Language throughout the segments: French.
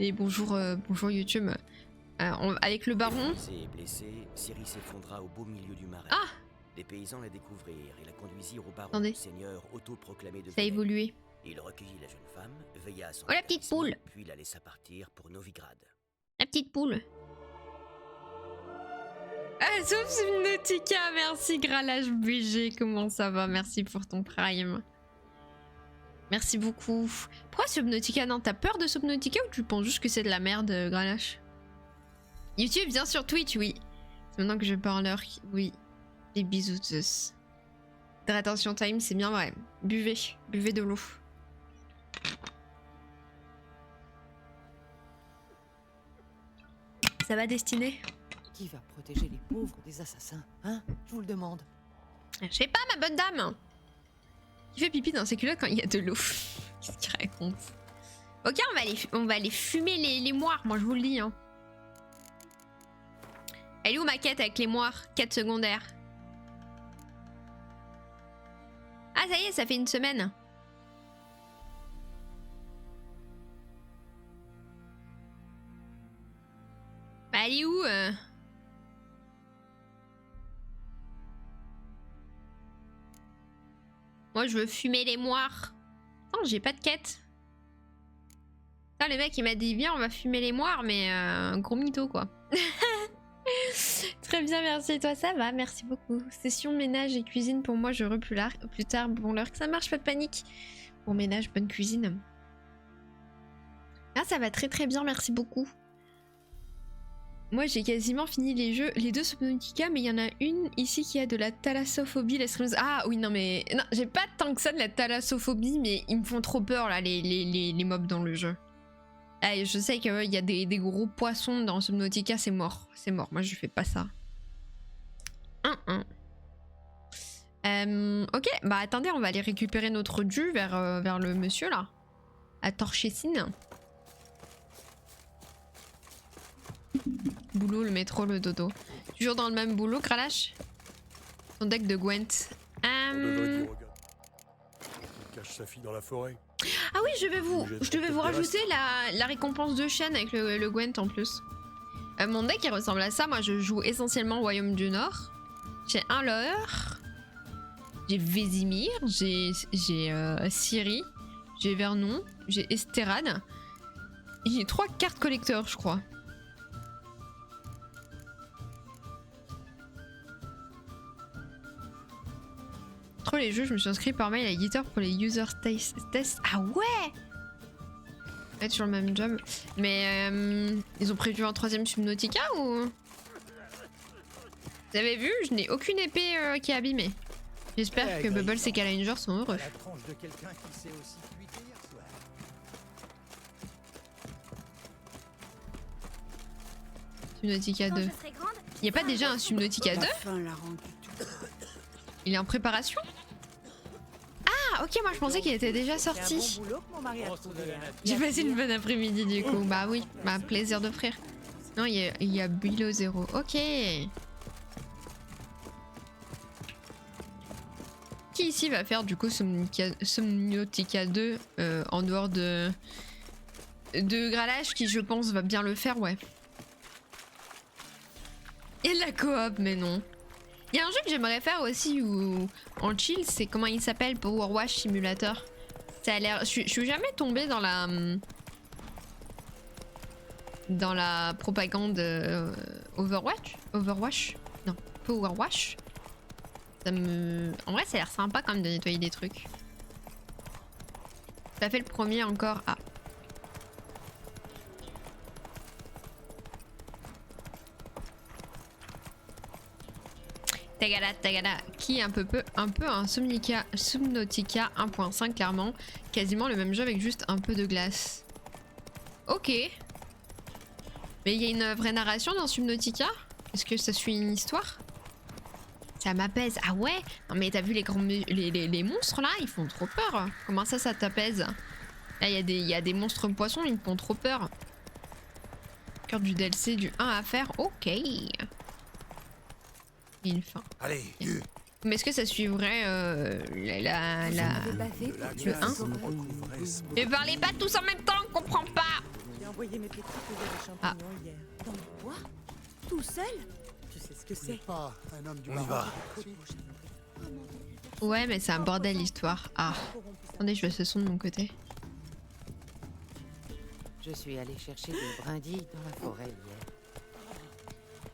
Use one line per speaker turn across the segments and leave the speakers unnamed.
Et bonjour, bonjour YouTube. Avec le baron.
Blessé, Ciri s'effondra au beau milieu du marais.
Ah!
Les paysans la découvrirent et la conduisirent au baron,
Attendez.
seigneur autoproclamé de
Ça a
Velay.
évolué.
Il recueillit la jeune femme, veilla à son
Oh la petite
établissement,
poule!
puis la laissa partir pour Novigrad.
La petite poule. Ah, sauf Subnautica, merci Gralage BG, comment ça va? Merci pour ton prime. Merci beaucoup. Pourquoi Subnautica? Non, t'as peur de Subnautica ou tu penses juste que c'est de la merde, Gralache? YouTube, bien sûr, Twitch, oui. C'est maintenant que je parle leur... Oui. Les bisous tous. Hydratation time, c'est bien vrai. Buvez, buvez de l'eau. Ça va, Destinée?
Qui va protéger les pauvres des assassins, hein? Je vous le demande.
Je sais pas, ma bonne dame. Qui fait pipi dans ses culottes quand il y a de l'eau? Qu'est-ce qu'il raconte? Ok, on va aller fumer les moires, moi je vous le dis. Hein. Elle est où ma quête avec les moires? Quête secondaire. Ah ça y est, ça fait une semaine. Bah elle est où Moi je veux fumer les moires. Non, j'ai pas de quête. Putain, le mec il m'a dit viens on va fumer les moires, mais gros mytho quoi. Très bien, merci. Et toi, ça va? Merci beaucoup. Session ménage et cuisine pour moi, je plus tard. Bon, l'heure que ça marche, pas de panique. Bon ménage, bonne cuisine. Ah, ça va très très bien, merci beaucoup. Moi, j'ai quasiment fini les jeux, les deux Subnautica, mais il y en a une ici qui a de la thalassophobie. Ah oui, non mais... Non, j'ai pas tant que ça de la thalassophobie, mais ils me font trop peur, là, les mobs dans le jeu. Ah, je sais qu'il y a des gros poissons dans Subnautica, c'est mort. C'est mort, moi je fais pas ça. Ok, bah attendez, on va aller récupérer notre jus vers le monsieur là. À Torchessine. Boulot, le métro, le dodo. Toujours dans le même boulot, Kralash? Ton deck de Gwent.
Il cache sa fille dans la forêt.
Ah oui, je devais vous rajouter la récompense de chaîne avec le Gwent en plus. Mon deck il ressemble à ça, moi je joue essentiellement Royaume du Nord. J'ai un leurre, j'ai Vésimir, j'ai Ciri, j'ai Vernon, j'ai Esterade. J'ai 3 cartes collecteurs je crois. Trop les jeux, je me suis inscrit par mail à l'éditeur pour les user tests. Ah ouais! Ouais, toujours le même job. Mais ils ont prévu un 3ème Subnautica ou... Vous avez vu, je n'ai aucune épée qui est abîmée. J'espère que Bubbles et Challenger sont heureux. Subnautica 2. Il n'y a pas déjà un Subnautica 2? Il est en préparation? Ah ok, moi je pensais qu'il était déjà sorti. J'ai passé une bonne après-midi du coup. Bah oui, bah plaisir d'offrir. Non, il y a Bilo 0. Ok. Qui ici va faire du coup Subnautica 2 en dehors de Gralage qui je pense va bien le faire, ouais. Et la coop, mais non. Il y a un jeu que j'aimerais faire aussi où en chill, c'est comment il s'appelle, Power Wash Simulator. Ça a l'air. Je suis jamais tombée dans la propagande Overwatch. Non, Power Wash. En vrai, ça a l'air sympa quand même de nettoyer des trucs. Ça fait le premier encore. Ah. Tagada, qui est un peu un Subnautica 1.5 clairement. Quasiment le même jeu avec juste un peu de glace. Ok. Mais il y a une vraie narration dans Subnautica? Est-ce que ça suit une histoire? Ça m'apaise. Ah ouais? Non mais t'as vu les monstres là? Ils font trop peur. Comment ça t'apaise? Là il y a des monstres poissons, ils me font trop peur. Cœur du DLC du 1 à faire. Ok. Une fin.
Allez,
mais est-ce que ça suivrait le 1? Ne parlez pas tous en même temps, on comprend pas.
voyais mes petits faisaient des
Ah.
champignons hier.
Dans le bois? Tout seul?
Tu sais ce que
C'est
c'est?
pas un homme du
On y
Baron.
va.
Trop de beaux chameaux.
Ouais, mais c'est un bordel l'histoire. Ah, attendez, je vais ce son de mon côté.
Je suis allé chercher des brindilles dans la forêt hier.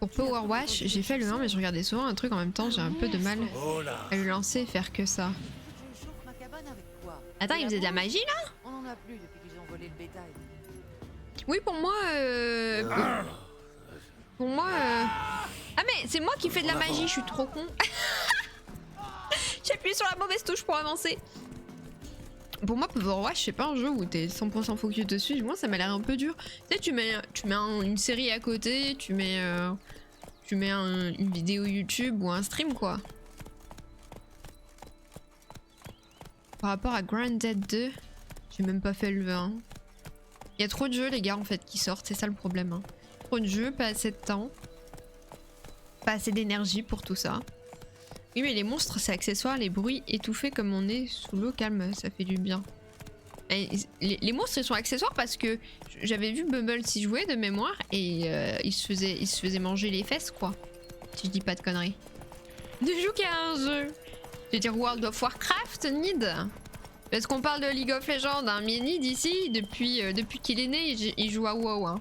Pour Power Wash, j'ai fait le 1, mais je regardais souvent un truc en même temps, j'ai un peu de mal
Oh là.
à le lancer et faire que ça.
Je chauffe ma cabane avec quoi?
Attends,
De
il faisait de la
bouffe?
magie là?
On en a plus depuis qu'ils ont volé le bétail.
Oui, pour moi. Pour moi. Ah, mais c'est moi qui fais de la magie, je suis trop con. J'ai appuyé sur la mauvaise touche pour avancer. Pour moi, Power Wash, c'est pas un jeu où t'es 100% focus dessus. Moi, ça m'a l'air un peu dur. Tu sais, tu mets une série à côté, tu mets une vidéo YouTube ou un stream, quoi. Par rapport à Grounded 2, j'ai même pas fait le 1. Il y a trop de jeux, les gars, en fait, qui sortent. C'est ça le problème. Hein. Trop de jeux, pas assez de temps. Pas assez d'énergie pour tout ça. Oui, mais les monstres, c'est accessoire. Les bruits étouffés comme on est sous l'eau calme, ça fait du bien. Et les monstres, ils sont accessoires parce que j'avais vu Bumble s'y jouer de mémoire et il se faisait manger les fesses, quoi. Si je dis pas de conneries. Ne joue qu'à un jeu. Je veux dire World of Warcraft, Nid. Parce qu'on parle de League of Legends, hein. Mais Nid ici, depuis qu'il est né, il joue à WoW. Hein.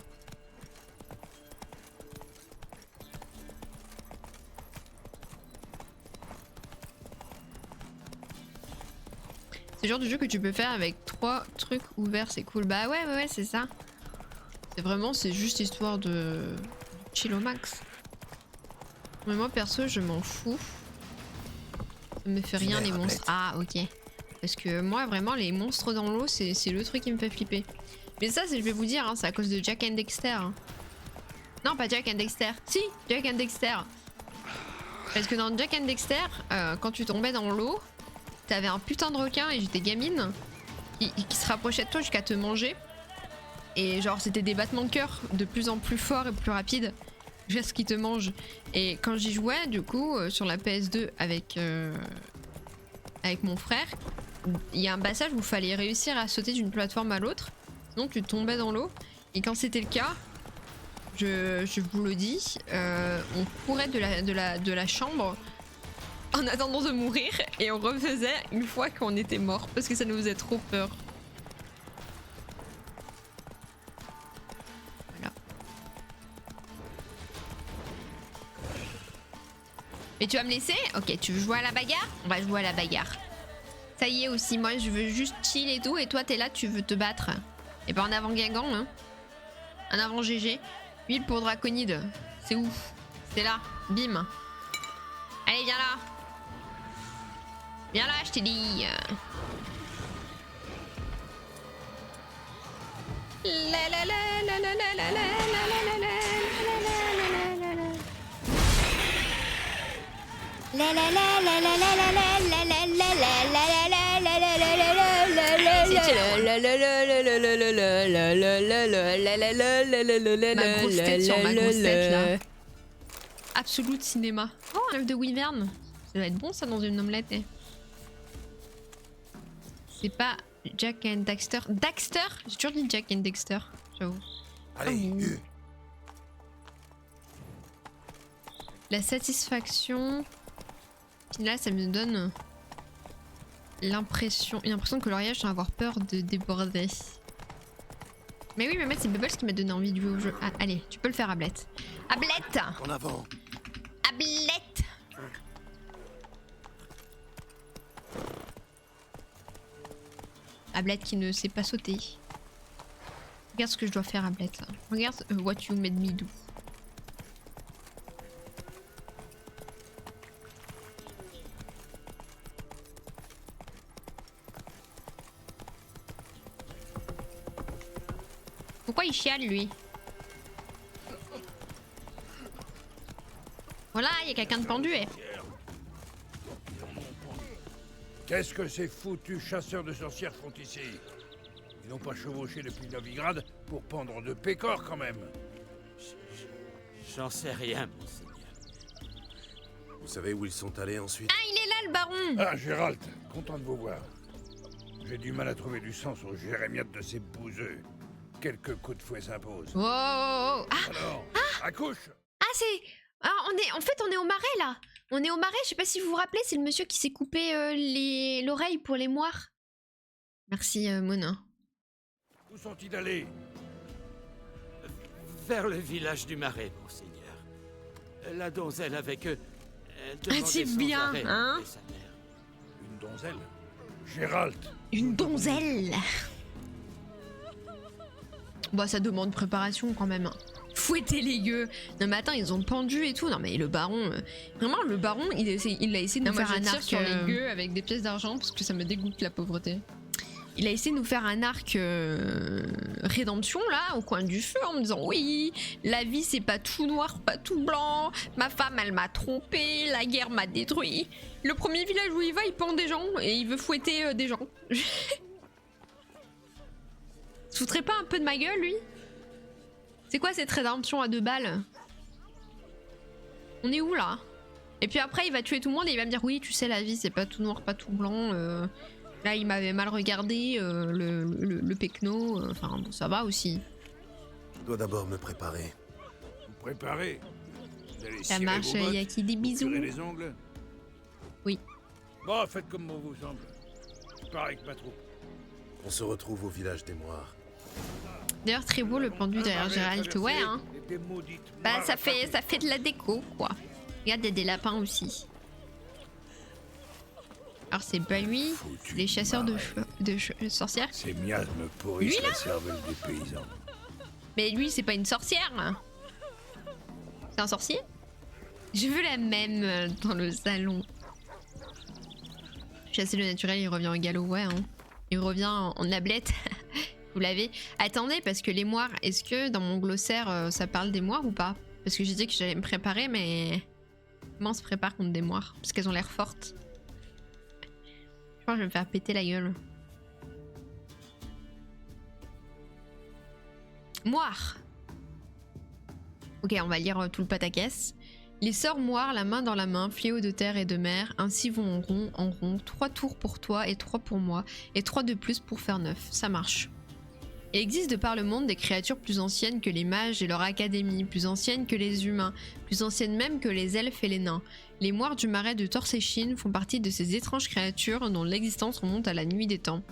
C'est le genre de jeu que tu peux faire avec 3 trucs ouverts, c'est cool. Bah ouais, c'est ça. C'est juste histoire de chill au max. Mais moi perso, je m'en fous. Ça me fait rien les monstres. Ah ok. Parce que moi vraiment les monstres dans l'eau, c'est le truc qui me fait flipper. Mais ça, je vais vous dire, hein, c'est à cause de Jak and Dexter. Hein. Non, pas Jak and Dexter. Si, Jak and Dexter. Parce que dans Jak and Dexter, quand tu tombais dans l'eau, t'avais un putain de requin et j'étais gamine qui se rapprochait de toi jusqu'à te manger. Et genre c'était des battements de cœur de plus en plus forts et plus rapides jusqu'à ce qu'il te mange. Et quand j'y jouais du coup sur la PS2 avec mon frère, il y a un passage où il fallait réussir à sauter d'une plateforme à l'autre. Sinon tu tombais dans l'eau. Et quand c'était le cas, je vous le dis, on courait de la chambre en attendant de mourir et on refaisait une fois qu'on était mort parce que ça nous faisait trop peur. Voilà. Mais tu vas me laisser? Ok, tu veux jouer à la bagarre? On va jouer à la bagarre. Ça y est aussi, moi je veux juste chill et tout et toi t'es là, tu veux te battre. Et pas en avant Guingamp, hein. En avant GG. Huile pour Draconide. C'est ouf. C'est là. Bim. Allez, viens là. Viens là, je t'ai dit. Ma grosse tête sur ma grosse tête là. Absolute cinéma. Oh, un œuf de Wyvern. Ça doit être bon ça dans une omelette. Eh. C'est pas Jak and Daxter. Daxter? J'ai toujours dit Jak and Dexter, j'avoue.
Allez,
Oh. La satisfaction. Puis là, ça me donne l'impression que l'oriage sans avoir peur de déborder. Mais oui, mais c'est Bubbles qui m'a donné envie de jouer au jeu. Ah, allez, tu peux le faire, Ablette. Ablette!
en avant.
Ablette! Ablette qui ne sait pas sauter. Regarde ce que je dois faire, Ablette. Regarde what you made me do. Pourquoi il chiale, lui? Voilà, il y a quelqu'un de pendu, eh.
Qu'est-ce que ces foutus chasseurs de sorcières font ici? Ils n'ont pas chevauché depuis Novigrad pour pendre de pécores quand même.
J'en sais rien, monseigneur.
Vous savez où ils sont allés ensuite?
Ah, il est là, le baron!
Ah, Gérald, content de vous voir. J'ai du mal à trouver du sens aux jérémiates de ces bouseux. quelques coups de fouet s'imposent.
Wow. Ah,
Alors, accouche!
c'est... Ah, on est au marais, là. On est au marais, je sais pas si vous vous rappelez, c'est le monsieur qui s'est coupé l'oreille pour les moires. Merci, Mona.
Où sont-ils allés?
Vers le village du Marais, monseigneur. La donzelle avec eux.
c'est bien, hein?
Une donzelle? Gérald!
Une donzelle. Bon, ça demande préparation quand même. Fouetter les gueux. Non mais attends, ils ont pendu et tout. Non mais le baron... Vraiment, le baron, il a essayé de nous faire un arc...
sur les gueux avec des pièces d'argent parce que ça me dégoûte la pauvreté.
Il a essayé de nous faire un arc rédemption là, au coin du feu, en me disant oui, la vie c'est pas tout noir, pas tout blanc, ma femme elle m'a trompé, la guerre m'a détruit. Le premier village où il va, il pend des gens et il veut fouetter des gens. Se foutrait pas un peu de ma gueule lui? C'est quoi cette rédemption à 2 balles? On est où là? Et puis après il va tuer tout le monde et il va me dire oui, tu sais, la vie c'est pas tout noir, pas tout blanc. Là, il m'avait mal regardé, le pecno. Enfin, bon, ça va aussi.
Je dois d'abord me préparer.
Vous préparez? Vous allez
Ça
cirer
marche,
vos bottes,
Yaki, des bisous.
tirer les ongles?
Oui.
Bon, faites comme bon vous semble. Pareil que ma troupe.
On se retrouve au village des Moires.
D'ailleurs, très beau le pendu derrière Gérald. Ouais, hein.
Des maudites
Bah,
moires
ça fait
attrapées.
de la déco, quoi. Regarde, il y a des lapins aussi. Alors, c'est pas lui,
Foutu
les chasseurs de
marais.
sorcières.
Ces miasmes pourrissent
Lui, là
la cervelle des paysans.
Mais lui, c'est pas une sorcière. C'est un sorcier? Je veux la même dans le salon. Chasser le naturel, il revient au galop, ouais. Hein. Il revient en ablette. Vous l'avez? Attendez, parce que les moires, est-ce que dans mon glossaire, ça parle des moires ou pas? Parce que j'ai dit que j'allais me préparer, mais... Comment on se prépare contre des moires? Parce qu'elles ont l'air fortes. Je crois que je vais me faire péter la gueule. Moire. Ok, on va lire tout le pataquès. Les sœurs moires, la main dans la main, fléaux de terre et de mer, ainsi vont en rond, 3 tours pour toi et 3 pour moi, et 3 de plus pour faire 9. Ça marche. Il existe de par le monde des créatures plus anciennes que les mages et leur académie, plus anciennes que les humains, plus anciennes même que les elfes et les nains. Les moires du marais de Torséchine font partie de ces étranges créatures dont l'existence remonte à la nuit des temps.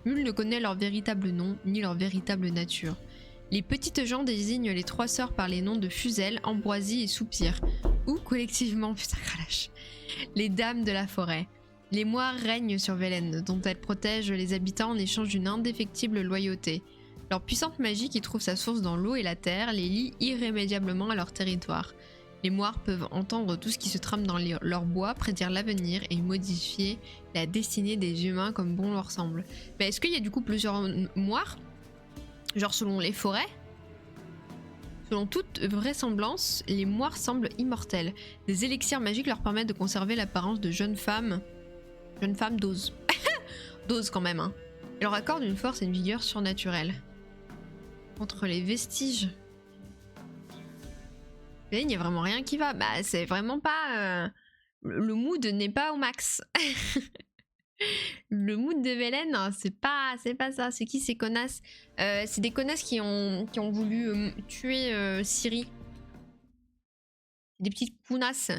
Nul ne connaît leur véritable nom, ni leur véritable nature. Les petites gens désignent les 3 sœurs par les noms de Fusel, Ambroisie et Soupir, ou collectivement, putain cralache, les dames de la forêt. Les moires règnent sur Velen, dont elles protègent les habitants en échange d'une indéfectible loyauté. Leur puissante magie qui trouve sa source dans l'eau et la terre les lie irrémédiablement à leur territoire. Les moires peuvent entendre tout ce qui se trame dans leur bois, prédire l'avenir et modifier la destinée des humains comme bon leur semble. Mais est-ce qu'il y a du coup plusieurs moires? Genre selon les forêts? Selon toute vraisemblance, les moires semblent immortelles. Des élixirs magiques leur permettent de conserver l'apparence de jeunes femmes. Jeunes femmes doses. Doses quand même, hein. Et leur accordent une force et une vigueur surnaturelles. Contre les vestiges. Il n'y a vraiment rien qui va. Bah, c'est vraiment pas... Le mood n'est pas au max. Le mood de Velen, c'est pas ça. C'est qui ces connasses? C'est des connasses qui ont voulu tuer Ciri. Des petites counasses.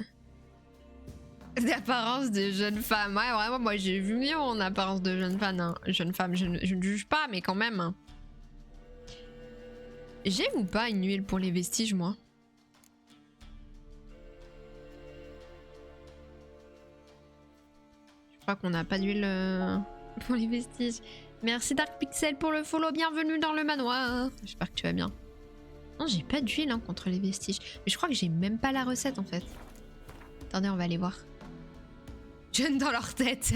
D'apparence de jeune femme. Ouais, vraiment, moi j'ai vu mieux en apparence de jeune femme. Hein. Jeune femme, je ne juge pas, mais quand même. Hein. J'aime ou pas une huile pour les vestiges, moi? Je crois qu'on n'a pas d'huile pour les vestiges. Merci Dark Pixel pour le follow. Bienvenue dans le manoir. J'espère que tu vas bien. Non, j'ai pas d'huile hein, contre les vestiges. Mais je crois que j'ai même pas la recette en fait. Attendez, on va aller voir. Jeune dans leur tête.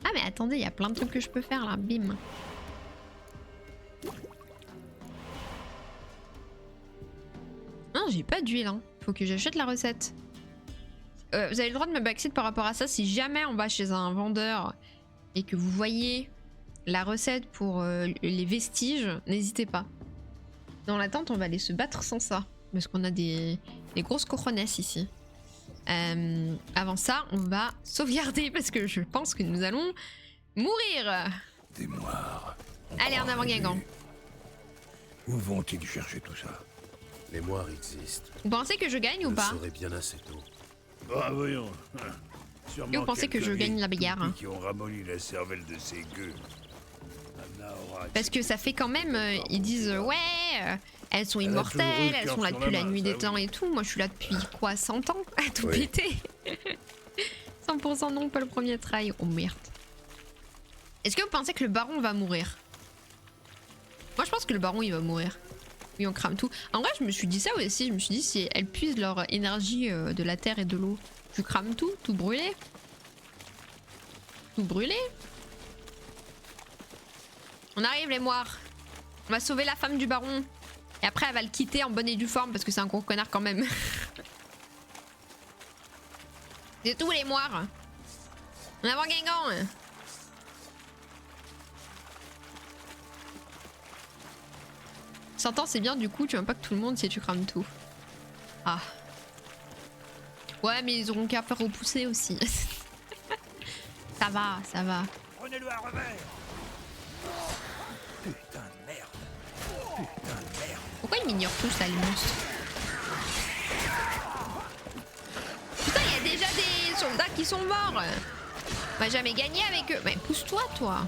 Ah mais attendez, il y a plein de trucs que je peux faire là. Bim. Non, j'ai pas d'huile. Hein. Faut que j'achète la recette. Vous avez le droit de me backseat par rapport à ça. Si jamais on va chez un vendeur et que vous voyez la recette pour les vestiges, n'hésitez pas. Dans l'attente, on va aller se battre sans ça. Parce qu'on a des grosses cojones ici. Avant ça, on va sauvegarder parce que je pense que nous allons mourir.
Des moires.
Allez, en avant, Guingamp.
Où vont-ils chercher tout ça?
Les moires existent.
Vous pensez que je gagne
Je
ou
le
pas?
saurai bien assez tôt.
Ah, voyons. Sûrement
Et vous pensez que
quelques
je gagne la
vieilles
bagarre, hein?
toupies qui ont ramolli la cervelle de ces gueux. Anna aura
Parce que ça fait quand même, ils disent ouais, elles sont
Elle a toujours eu
immortelles,
le
elles
cœur
sont là
sur
depuis
la
la
main,
nuit
ça,
des temps
oui.
et tout. Moi je suis là depuis quoi, 100 ans à tout
Oui.
péter. 100% non, pas le premier try. Oh merde. Est-ce que vous pensez que le baron va mourir? Moi je pense que le baron il va mourir. Oui, on crame tout. En vrai, je me suis dit ça aussi. Je me suis dit si elles puisent leur énergie de la terre et de l'eau, tu crames tout, tout brûlé. Tout brûlé. On arrive les moires. On va sauver la femme du baron. Et après elle va le quitter en bonne et due forme parce que c'est un gros connard quand même. C'est tout les moires. En avant Guingamp. S'entend c'est bien du coup, tu veux pas que tout le monde si tu crames tout. Ah. Ouais mais ils auront qu'à faire repousser aussi. Ça va, ça va.
Prenez-le à revers. Putain de merde. Putain de merde.
Pourquoi ils m'ignorent tous là les monstres? Putain il y a déjà des soldats qui sont morts. On va jamais gagner avec eux. Mais pousse-toi toi.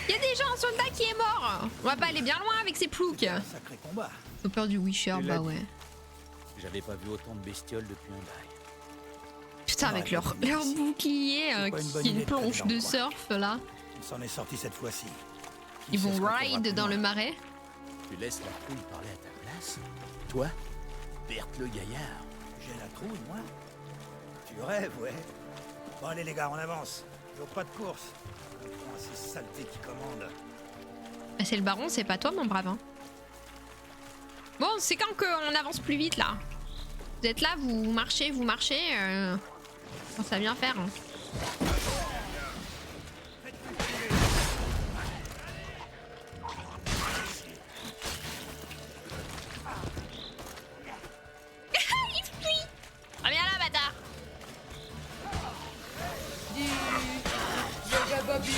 Il y a déjà un soldat qui est mort. On va pas aller bien loin avec ces ploucs.
Sacré combat.
Ils ont peur du Wisher,
Tu
bah
l'as
ouais.
J'avais pas vu autant de bestioles depuis un bail.
Putain avec
Ouais,
leur
merci.
bouclier
C'est pas une bonne
qui est une
idée de
planche
président,
de
quoi.
surf là.
Il s'en est sorti cette fois-ci. Qui
Ils
sait
vont
ce qu'on pourra
ride
plus
dans
loin.
le marais.
Tu laisses la trouille parler à ta place? Toi, Berthe le gaillard.
J'ai la trouille, moi. Tu rêves, ouais. Bon, allez, les gars, on avance. Toujours pas de course. Oh, ces saletés qui commandent.
Bah, c'est le baron, c'est pas toi mon brave. Hein. Bon, c'est quand qu'on avance plus vite là. Vous êtes là, vous marchez, vous marchez. Bon, ça va bien faire. Hein. Il fuit. Ah viens là, bâtard.
Yaga babi,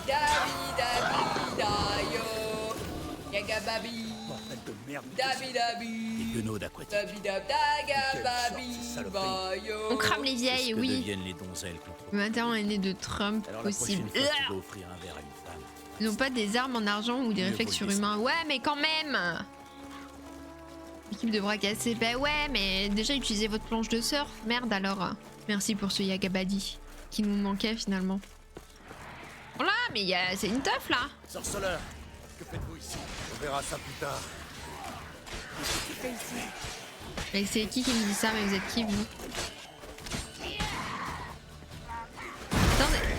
yaga yo, yaga babi,
Bordel de merde.
dabi,
Guenauds d'aquatique.
dabi daga babi,
Quelle sorte de saloperie.
yo.
On crame les vieilles,
Que
oui.
deviennent les donzelles contre
Le 21 est né de Trump
Alors la
possible.
prochaine fois, tu vas offrir un verre à une femme.
Ils n'ont pas des armes en argent ou des
Mieux
réflexes
vaut le
surhumains. Ouais, mais quand même. Équipe de bras cassés. Bah ouais, mais déjà utilisez votre planche de surf. Merde alors. Merci pour ce Yagabadi qui nous manquait finalement. Voilà, mais c'est une teuf là.
Sorceleur, que faites-vous ici? On verra ça plus tard.
Mais c'est qui me dit ça? Mais vous êtes qui vous?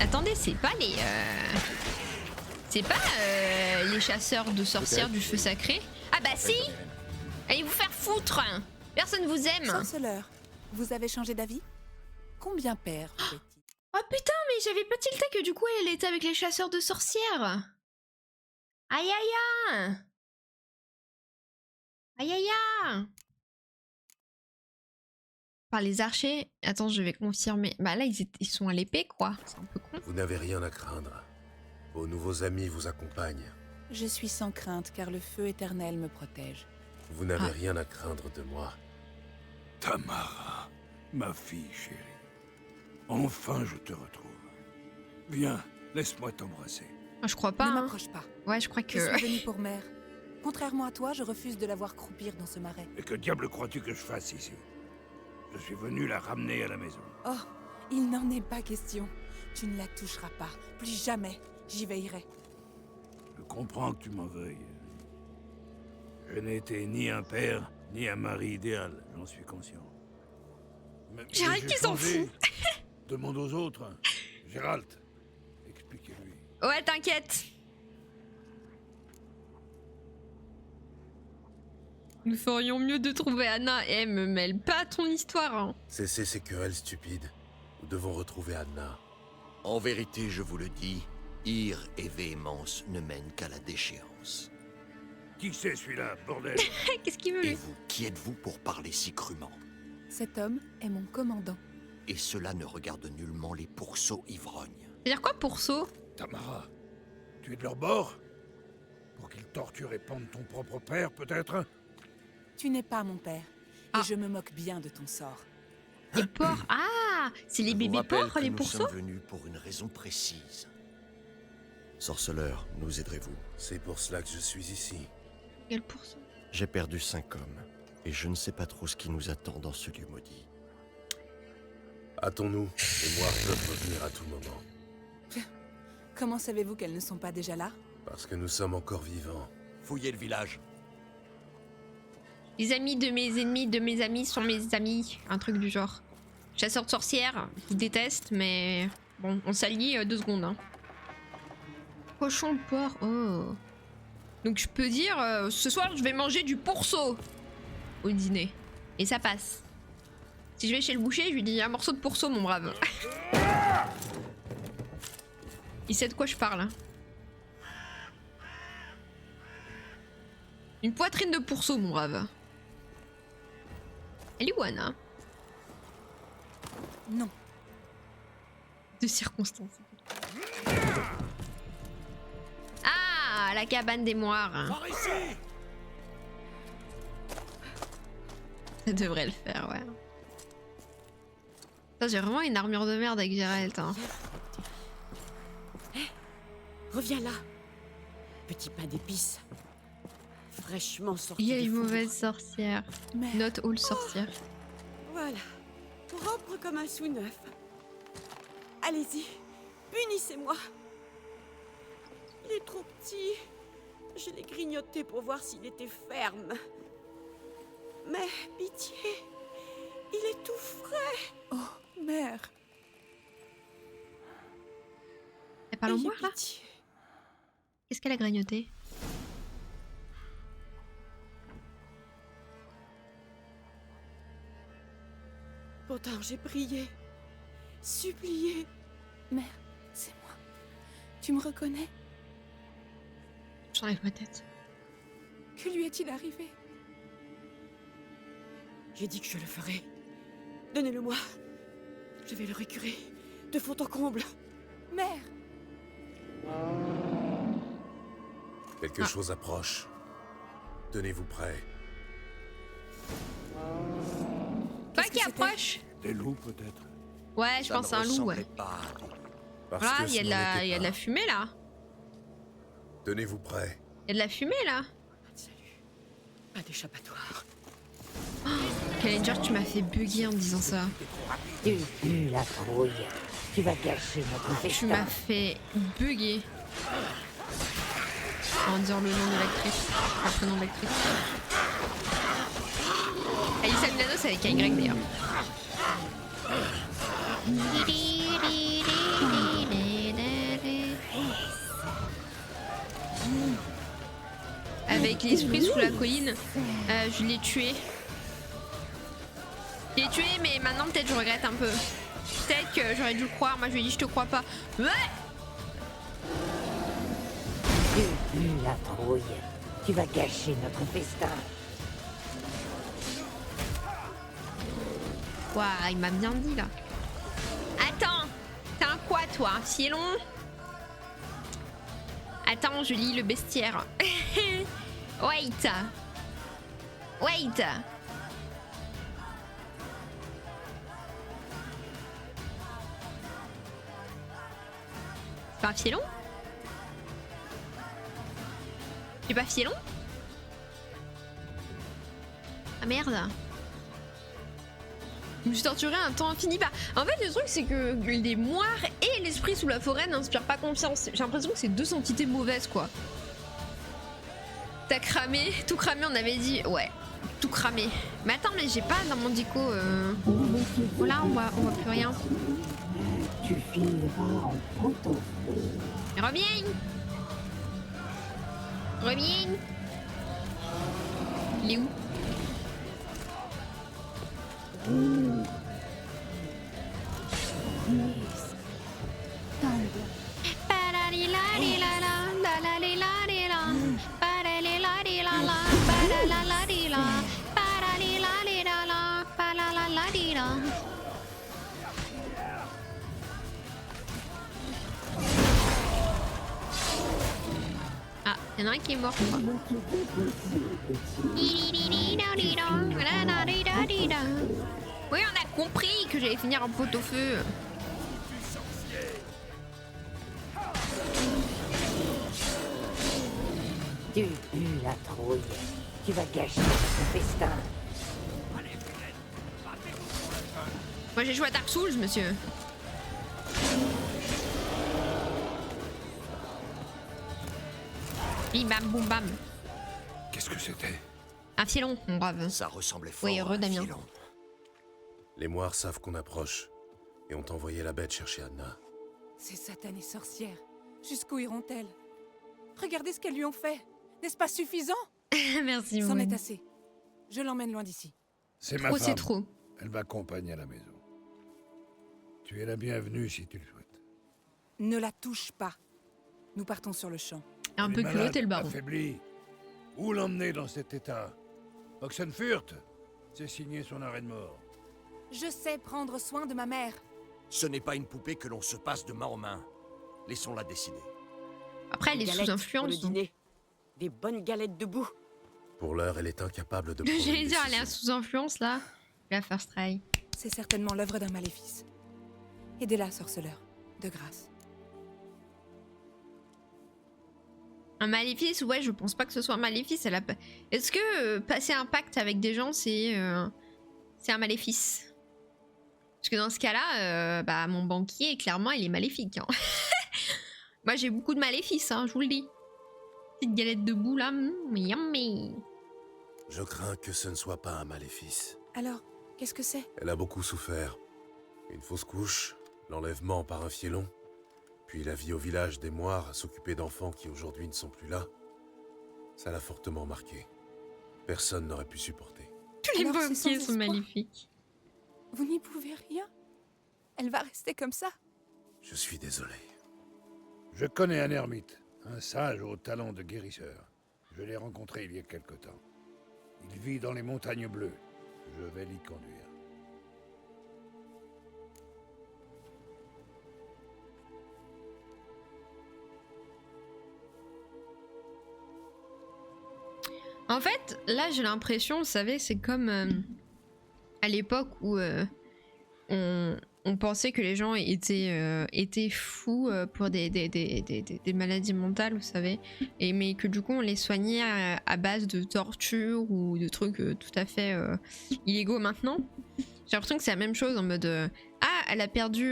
Attendez, c'est pas les... C'est pas les chasseurs de sorcières du feu sacré? Ah bah si! Allez vous faire foutre! Personne vous aime!
Sorceleur, vous avez changé d'avis? Combien perd, petit?
Oh putain, mais j'avais pas tilté que du coup elle était avec les chasseurs de sorcières! Aïe aïe aïe! Aïe aïe aïe! Par les archers... Attends, je vais confirmer. Bah là, ils sont à l'épée, quoi. C'est un peu con.
Vous n'avez rien à craindre. Vos nouveaux amis vous accompagnent.
Je suis sans crainte car le feu éternel me protège.
Vous n'avez
Ah.
rien à craindre de moi.
Tamara, ma fille chérie. Enfin, je te retrouve. Viens, laisse-moi t'embrasser.
Moi, je crois pas.
ne
Hein.
m'approche pas.
Ouais, je crois
Je
que...
suis venue pour mère. Contrairement à toi, je refuse de la voir croupir dans ce marais.
Et que diable crois-tu que je fasse ici? Je suis venu la ramener à la maison.
Oh, il n'en est pas question. Tu ne la toucheras pas. Plus jamais. J'y veillerai.
Je comprends que tu m'en veuilles. Je n'ai été ni un père, ni un mari idéal, j'en suis conscient. Mais
Gérald
j'ai
qui s'en
changé. Demande aux autres. Gérald, expliquez-lui.
Ouais, t'inquiète. Nous ferions mieux de trouver Anna. Eh, me mêle pas à ton histoire. Hein.
Cessez ces querelles stupides. Nous devons retrouver Anna.
En vérité, je vous le dis, ire et véhémence ne mènent qu'à la déchéance.
Qui c'est celui-là, bordel?
Qu'est-ce qu'il veut
Et
lui?
vous, qui êtes-vous pour parler si crûment?
Cet homme est mon commandant.
Et cela ne regarde nullement les pourceaux ivrognes.
C'est-à-dire quoi, pourceau?
Tamara, Tu es de leur bord? Pour qu'ils torturent et pendent ton propre père, peut-être?
Tu n'es pas mon père.
Ah.
Et je me moque bien de ton sort.
Les porcs. Ah, c'est les
Je vous
bébés
rappelle
porcs,
que
les
nous
pourceaux.
sommes venus pour une raison précise. Sorceleur, nous aiderez-vous?
C'est pour cela que je suis ici.
Quel pourceau?
J'ai perdu 5 hommes, et je ne sais pas trop ce qui nous attend dans ce lieu maudit.
Hâtons-nous, les moires peuvent revenir à tout moment.
Comment savez-vous qu'elles ne sont pas déjà là?
Parce que nous sommes encore vivants.
Fouillez le village.
Les amis de mes ennemis de mes amis sont mes amis. Un truc du genre. Chasseur de sorcières, je vous déteste, mais bon, on s'allie 2 secondes. Hein. Cochon porc, oh. Donc je peux dire, ce soir je vais manger du pourceau au dîner. Et ça passe. Si je vais chez le boucher, je lui dis un morceau de pourceau, mon brave. Il sait de quoi je parle. Hein. Une poitrine de pourceau, mon brave. Elle est où, Anna?
Non.
De circonstances. Ah, la cabane des moires.
Par ici!
Ça devrait le faire, ouais. Ça, j'ai vraiment une armure de merde avec Geralt. Hein.
Reviens là. Petit pain d'épices. Fraîchement sorti.
Il y a
du
une
four.
mauvaise sorcière.
Mais
Note all sorcière.
Voilà. Propre comme un sou neuf. Allez-y. Punissez-moi. Il est trop petit. Je l'ai grignoté pour voir s'il était ferme. Mais pitié. Il est tout frais.
oh, mère.
Elle parle en
Ayez
moi, là?
pitié.
Qu'est-ce qu'elle a grignoté?
Pourtant, j'ai prié. Supplié.
Mère, c'est moi. Tu me reconnais?
J'enlève ma tête.
Que lui est-il arrivé?
J'ai dit que je le ferais. Donnez-le-moi. Je vais le récurer. De fond en comble.
Mère!
Quelque chose approche. Tenez-vous prêts.
Pas
Qu'est-ce
qui
que c'était?
approche?
Des loups, peut-être?
Ouais, je
Ça
pense
ne
à un loup, ouais.
ressemblait pas à des loups.
Parce
Voilà,
que
il y a
ce
de
n'en
la,
était
il y a de la
pas.
fumée là.
Tenez-vous prêts.
Il y a de la fumée là.
Salut. Pas d'échappatoire.
Challenger, tu m'as fait bugger en disant ça.
Tu pues la trouille. Tu vas gâcher notre
Tu
festin.
m'as fait bugger. En disant le nom de l'actrice. Le prénom de l'actrice. Alyssa Milano, c'est avec un Y d'ailleurs. Avec l'esprit sous la colline, je l'ai tué. Je l'ai tué, mais maintenant peut-être je regrette un peu. Peut-être que j'aurais dû le croire. Moi je lui ai dit je te crois pas. Ouais.
Tu pues la trouille. Tu vas gâcher notre festin.
Ouah, il m'a bien dit là. Attends, t'es un quoi toi? Cielon? Attends, je lis le bestiaire. Wait. Wait. C'est pas un fielon? C'est pas fielon? Ah merde. Je me suis torturé un temps infini. Bah, en fait, le truc, c'est que les moires et l'esprit sous la forêt n'inspirent pas confiance. J'ai l'impression que c'est 2 entités mauvaises, quoi. T'as cramé, tout cramé, on avait dit. Ouais, tout cramé. Mais attends, mais j'ai pas dans mon dico. Voilà, on voit plus rien.
Tu fileras en poteau.
Reviens. Reviens. Il est où? Il y en a un qui est mort. Oui, on a compris que j'allais finir en pot-au-feu.
Tu pues la trouille. Tu vas gâcher notre festin.
Moi j'ai joué à Dark Souls, monsieur. Bim bam boum bam.
Qu'est-ce que c'était?
Un filon, mon brave.
Ça ressemblait fort
Oui,
à
heureux
un
Damien.
filon.
Les moires savent qu'on approche et ont envoyé la bête chercher Anna.
Ces satanées sorcières, jusqu'où iront-elles? Regardez ce qu'elles lui ont fait. N'est-ce pas suffisant?
Merci,
C'en
Moon.
est assez. Je l'emmène loin d'ici.
C'est ma
Trop,
femme.
c'est trop.
Elle m'accompagne à la maison. Tu es la bienvenue si tu le souhaites.
Ne la touche pas. Nous partons sur le champ.
Un peu culotté le baron.
Affaibli. Où l'emmener dans cet état? Oxenfurt, c'est signé son arrêt de mort.
Je sais prendre soin de ma mère.
Ce n'est pas une poupée que l'on se passe de main en main. Laissons-la décider.
Après, elle est
Galettes
sous
pour
influence.
le dîner. Des bonnes galettes debout.
Pour l'heure, elle est incapable de prendre
J'allais
une
dire, elle est
décision.
sous influence là. La first try.
C'est certainement l'œuvre d'un maléfice. Aidez-la, sorceleur. De grâce.
Un maléfice, ouais, je pense pas que ce soit un maléfice. Elle a... Est-ce que passer un pacte avec des gens, c'est un maléfice? Parce que dans ce cas-là, bah, mon banquier, clairement, il est maléfique. Hein. Moi, j'ai beaucoup de maléfices, hein, je vous le dis. Petite galette de boue là, yummy.
Je crains que ce ne soit pas un maléfice.
Alors, qu'est-ce que c'est?
Elle a beaucoup souffert. Une fausse couche, l'enlèvement par un fielon, puis la vie au village des moires à s'occuper d'enfants qui aujourd'hui ne sont plus là. Ça l'a fortement marquée. Personne n'aurait pu supporter.
Tous les
Alors, c'est
banquiers
sans
sont
espoir.
maléfiques.
Vous n'y pouvez rien. Elle va rester comme ça.
Je suis désolé.
Je connais un ermite, un sage au talent de guérisseur. Je l'ai rencontré il y a quelque temps. Il vit dans les montagnes bleues. Je vais l'y conduire.
En fait, là, j'ai l'impression, vous savez, c'est comme à l'époque où on pensait que les gens étaient fous pour des maladies mentales, vous savez, mais que du coup, on les soignait à base de torture ou de trucs tout à fait illégaux maintenant. J'ai l'impression que c'est la même chose en mode ah, elle a perdu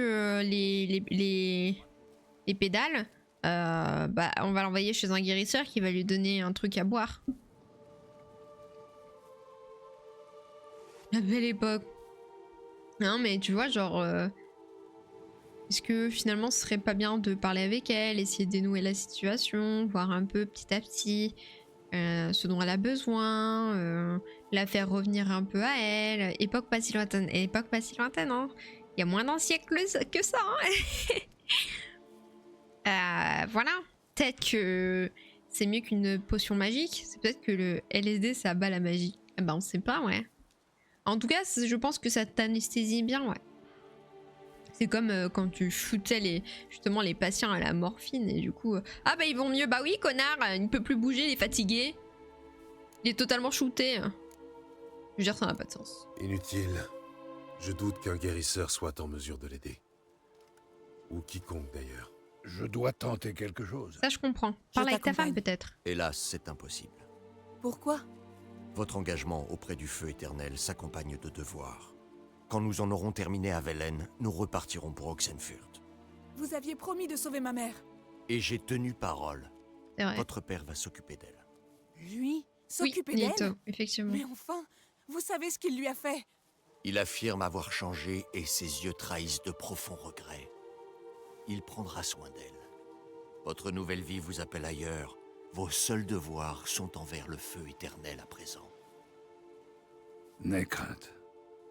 les pédales, bah, on va l'envoyer chez un guérisseur qui va lui donner un truc à boire. La belle époque. Non mais tu vois genre est-ce que finalement ce serait pas bien de parler avec elle, essayer de dénouer la situation, voir un peu petit à petit ce dont elle a besoin, la faire revenir un peu à elle. Époque pas si lointaine, hein. Il y a moins d'un siècle que ça. Hein. Voilà. Peut-être que c'est mieux qu'une potion magique. C'est peut-être que le LSD ça abat la magie. Eh ben on sait pas, ouais. En tout cas, je pense que ça t'anesthésie bien, ouais. C'est comme quand tu shootais justement les patients à la morphine et du coup... ah bah ils vont mieux, bah oui connard, il ne peut plus bouger, il est fatigué. Il est totalement shooté. Je veux dire, ça n'a pas de sens.
Inutile. Je doute qu'un guérisseur soit en mesure de l'aider. Ou quiconque d'ailleurs.
Je dois tenter quelque chose.
Ça je comprends. Parle avec ta femme peut-être.
Hélas, c'est impossible.
Pourquoi?
Votre engagement auprès du feu éternel s'accompagne de devoirs. Quand nous en aurons terminé à Velen, nous repartirons pour Oxenfurt.
Vous aviez promis de sauver ma mère.
Et j'ai tenu parole.
C'est vrai.
Votre père va s'occuper d'elle.
Lui? S'occuper
Oui,
d'elle?
Nito, effectivement.
Mais enfin, vous savez ce qu'il lui a fait?
Il affirme avoir changé et ses yeux trahissent de profonds regrets. Il prendra soin d'elle. Votre nouvelle vie vous appelle ailleurs. Vos seuls devoirs sont envers le feu éternel à présent.
N'aie crainte.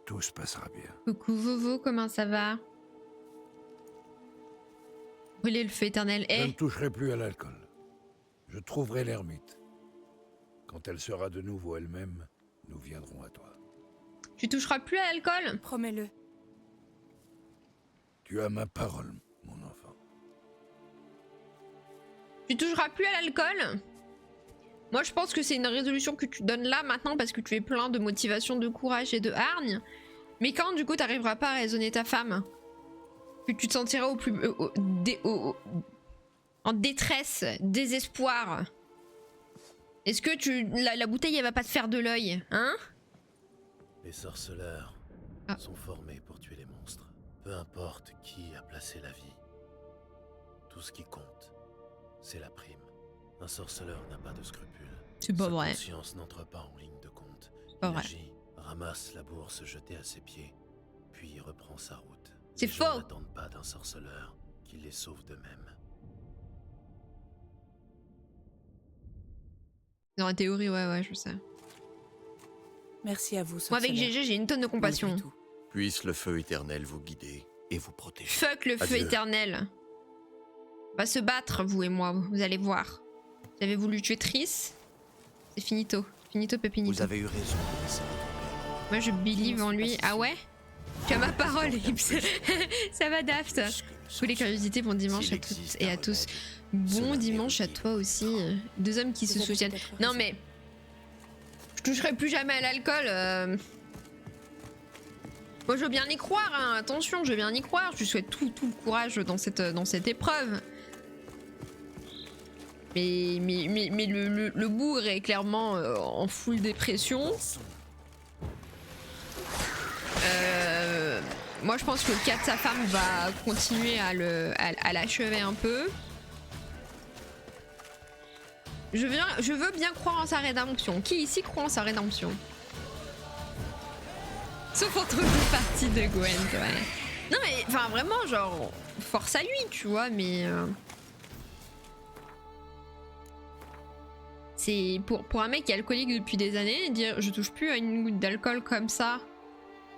Tout se passera bien.
Coucou Vovo, comment ça va? Brûler le feu éternel.
Je
Eh,
ne toucherai plus à l'alcool. Je trouverai l'ermite. Quand elle sera de nouveau elle-même, nous viendrons à toi.
tu toucheras plus à l'alcool?
Promets-le.
Tu as ma parole, mon enfant.
Tu toucheras plus à l'alcool? Moi je pense que c'est une résolution que tu donnes là maintenant parce que tu es plein de motivation, de courage et de hargne. Mais quand du coup t'arriveras pas à raisonner ta femme, que tu te sentiras en détresse, désespoir, est-ce que la bouteille elle va pas te faire de l'œil, hein?
Les sorceleurs sont formés pour tuer les monstres. Peu importe qui a placé la vie. Tout ce qui compte, c'est la prime. Un sorceleur n'a pas de scrupules.
C'est pas vrai.
Sa conscience n'entre pas en ligne de compte.
Pas
Il
vrai.
agit, ramasse la bourse jetée à ses pieds, puis reprend sa route.
C'est
Les gens
faux.
n'attendent pas d'un sorceleur qu'il les sauve d'eux-mêmes.
Dans la théorie, ouais, je sais.
Merci à vous,
Moi avec
sorceleur.
GG, j'ai une tonne de compassion.
Malgré tout.
Puisse le feu éternel vous guider et vous protéger.
Fuck le feu
Adieu.
éternel. On va se battre, vous et moi, vous allez voir. Vous avez voulu tuer Triss, c'est finito. Finito pepinito.
Vous avez eu raison de laisser retomber.
Moi je believe en lui. Ah ouais? Tu as ma parole, Ips. Ça va Daft. Tous les curiosités, bon dimanche à toutes et à tous. Bon dimanche à toi aussi. Deux hommes qui se soutiennent. Non mais... Je toucherai plus jamais à l'alcool. Moi je veux bien y croire, hein. Attention, je veux bien y croire. Je lui souhaite tout le courage dans cette épreuve. Mais le bourg est clairement en full dépression. Moi je pense que le cas de sa femme va continuer à l'achever un peu. Je veux bien croire en sa rédemption. Qui ici croit en sa rédemption? Sauf entre deux parties de Gwent, ouais. Non mais, enfin vraiment, genre, force à lui, tu vois, mais... C'est pour un mec qui est alcoolique depuis des années, dire je touche plus à une goutte d'alcool comme ça,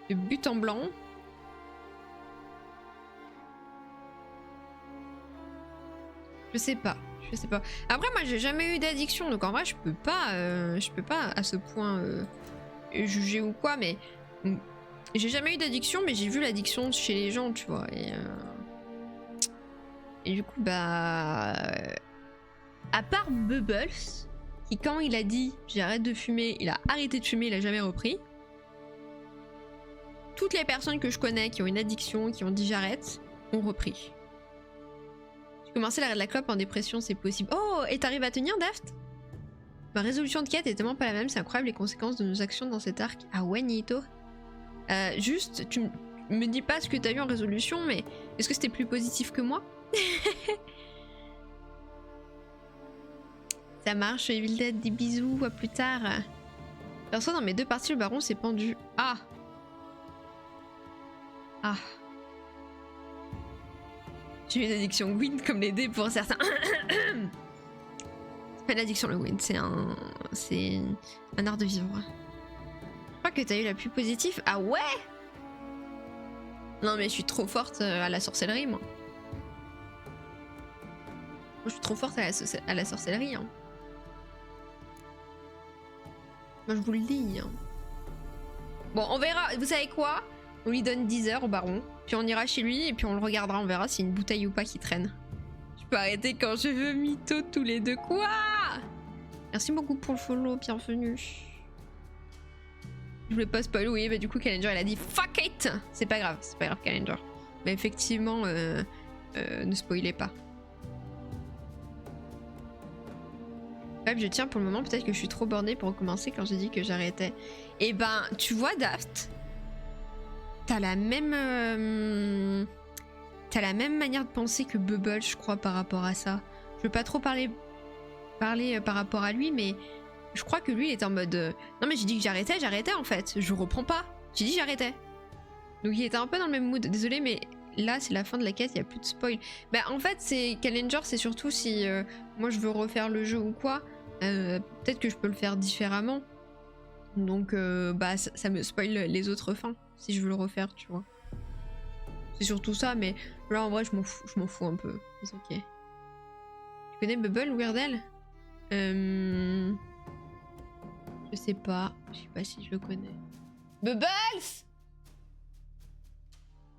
de but en blanc. Je sais pas. Après moi j'ai jamais eu d'addiction, donc en vrai je peux pas à ce point juger ou quoi, mais j'ai jamais eu d'addiction, mais j'ai vu l'addiction chez les gens, tu vois, et du coup bah à part Bubbles qui quand il a dit j'arrête de fumer, il a arrêté de fumer, il a jamais repris. Toutes les personnes que je connais qui ont une addiction, qui ont dit j'arrête, ont repris. Commencer l'arrêt de la clope en dépression, c'est possible. Oh, et t'arrives à tenir, Daft? Ma résolution de quête est tellement pas la même, c'est incroyable les conséquences de nos actions dans cet arc. Ah ouais, Nito. Juste, tu me dis pas ce que t'as eu en résolution, mais est-ce que c'était plus positif que moi? Ça marche, Evil Dead, des bisous, à plus tard. Perso, dans mes deux parties, le baron s'est pendu. Ah. J'ai eu une addiction Gwyn comme les dés pour certains. C'est pas une addiction le Gwyn, c'est un art de vivre. Je crois que t'as eu la plus positive. Ah ouais? Non mais je suis trop forte à la sorcellerie moi. Je suis trop forte à la sorcellerie. Hein. Moi je vous le dis. Hein. Bon on verra, vous savez quoi? On lui donne 10 heures au baron, puis on ira chez lui et puis on le regardera, on verra s'il y a une bouteille ou pas qui traîne. Je peux arrêter quand je veux, mytho tous les deux. Quoi? Merci beaucoup pour le follow, bienvenue. Je voulais pas spoiler, oui, bah du coup Challenger elle a dit fuck it. C'est pas grave Challenger. Mais effectivement, ne spoilez pas. Bref, je tiens pour le moment, peut-être que je suis trop bornée pour recommencer quand j'ai dit que j'arrêtais. Et ben, tu vois Daft, t'as la même manière de penser que Bubble, je crois, par rapport à ça. Je veux pas trop parler par rapport à lui, mais je crois que lui, il était en mode non mais j'ai dit que j'arrêtais en fait. Je reprends pas. J'ai dit j'arrêtais. Donc il était un peu dans le même mood. Désolé, mais là c'est la fin de la quête, il y a plus de spoil. Bah en fait, c'est Challenger, c'est surtout si moi je veux refaire le jeu ou quoi. Peut-être que je peux le faire différemment. Donc bah ça me spoil les autres fins si je veux le refaire, tu vois. C'est surtout ça, mais là en vrai je m'en fous un peu. C'est ok. Tu connais Bubble ou Weirdel? Je sais pas si je le connais. Bubbles!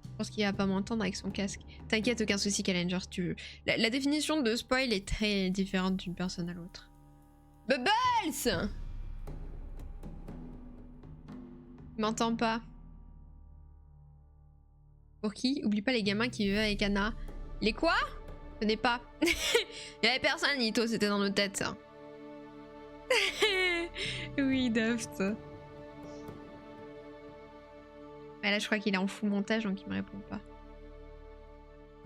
Je pense qu'il va pas m'entendre avec son casque. T'inquiète, aucun souci Challenger si tu veux. La définition de spoil est très différente d'une personne à l'autre. Bubbles! Il m'entend pas. Pour qui? Oublie pas les gamins qui vivaient avec Anna. Les quoi? Je connais pas. Il y avait personne, Nito, c'était dans nos têtes ça. Oui, Daft. Mais là, je crois qu'il est en full montage donc il me répond pas.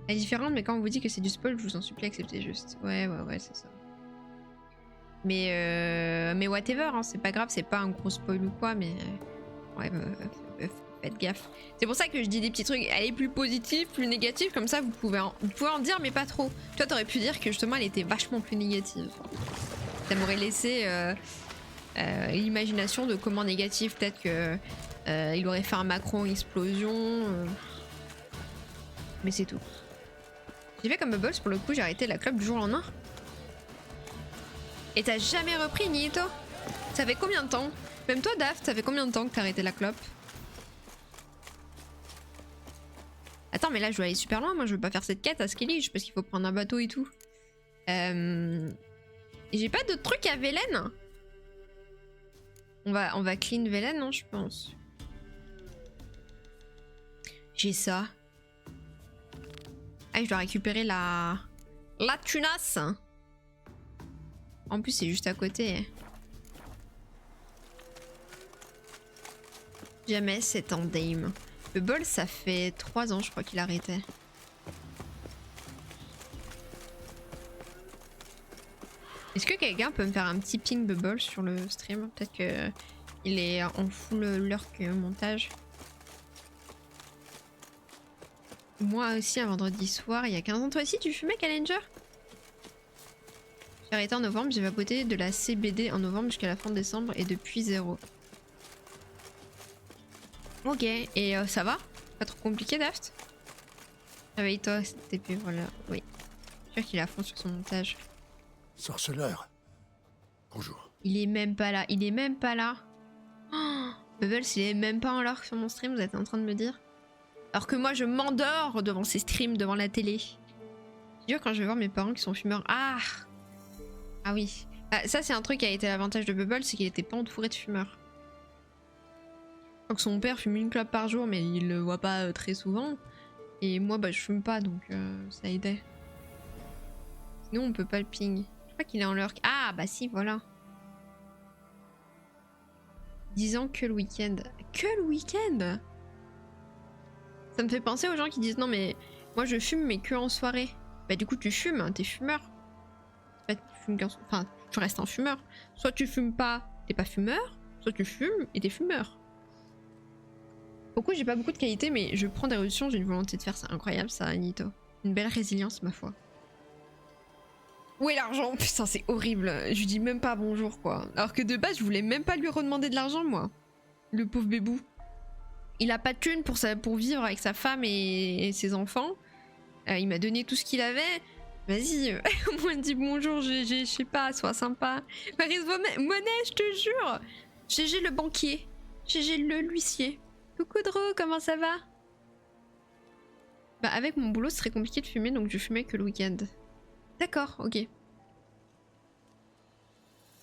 Elle est différente, mais quand on vous dit que c'est du spoil, je vous en supplie, acceptez juste. Ouais, c'est ça. Mais whatever, hein, c'est pas grave, c'est pas un gros spoil ou quoi, mais ouais, faites gaffe. C'est pour ça que je dis des petits trucs, elle est plus positive, plus négative, comme ça vous pouvez en dire, mais pas trop. Toi, t'aurais pu dire que justement, elle était vachement plus négative. Ça m'aurait laissé l'imagination de comment négative, peut-être que il aurait fait un Macron explosion. Mais c'est tout. J'ai fait comme Bubbles, pour le coup, j'ai arrêté la clope du jour au lendemain. Et t'as jamais repris, Nito? Ça fait combien de temps? Même toi, Daft, ça fait combien de temps que t'as arrêté la clope? Attends, mais là, je dois aller super loin. Moi, je veux pas faire cette quête à Skellige parce qu'il faut prendre un bateau et tout. J'ai pas d'autres trucs à Velen. On va clean Velen, non, je pense. J'ai ça. Ah, je dois récupérer la tunasse. En plus, c'est juste à côté. Jamais c'est en Dame. Le bol, ça fait 3 ans, je crois qu'il a arrêté. Est-ce que quelqu'un peut me faire un petit ping Bubble sur le stream? Peut-être que il est en full lurk montage. Moi aussi, un vendredi soir, il y a 15 ans. Toi aussi, tu fumais, Callenger? J'ai arrêté en novembre, j'ai vapoté de la CBD en novembre jusqu'à la fin de décembre et depuis 0. Ok, et ça va? Pas trop compliqué, Daft? Réveille-toi, TP, voilà. Oui. Je suis sûr qu'il est à fond sur son montage.
Sorceleur. Bonjour.
Il est même pas là, il est même pas là. Oh, Bubbles, il est même pas en lurk sur mon stream, vous êtes en train de me dire? Alors que moi, je m'endors devant ces streams, devant la télé. C'est dur quand je vais voir mes parents qui sont fumeurs. Ah! Ah oui. Ah, ça, c'est un truc qui a été l'avantage de Bubble, c'est qu'il était pas entouré de fumeurs. Donc son père fume une clope par jour, mais il le voit pas très souvent. Et moi, bah, je fume pas, donc ça aidait. Sinon, on peut pas le ping. Je crois qu'il est en lurk. Ah, bah si, voilà. 10 ans que le week-end. Que le week-end? Ça me fait penser aux gens qui disent non, mais moi je fume, mais que en soirée. Bah, du coup, tu fumes, hein, t'es fumeur. Bah, tu fumes enfin, tu restes un fumeur. Soit tu fumes pas, t'es pas fumeur. Soit tu fumes et t'es fumeur. Pourquoi j'ai pas beaucoup de qualité, mais je prends des résolutions, j'ai une volonté de faire, c'est incroyable ça, Nito. Une belle résilience, ma foi. Où est l'argent? Putain, c'est horrible. Je lui dis même pas bonjour, quoi. Alors que de base, je voulais même pas lui redemander de l'argent, moi. Le pauvre bébou. Il a pas de thune pour vivre avec sa femme et ses enfants. Il m'a donné tout ce qu'il avait. Vas-y, au moins dis bonjour, GG, je sais pas, sois sympa. Maryse Monnaie, je te jure. GG le banquier. GG le l'huissier. Coucou Dro, comment ça va? Bah avec mon boulot, ce serait compliqué de fumer, donc je fumais que le week-end. D'accord, ok.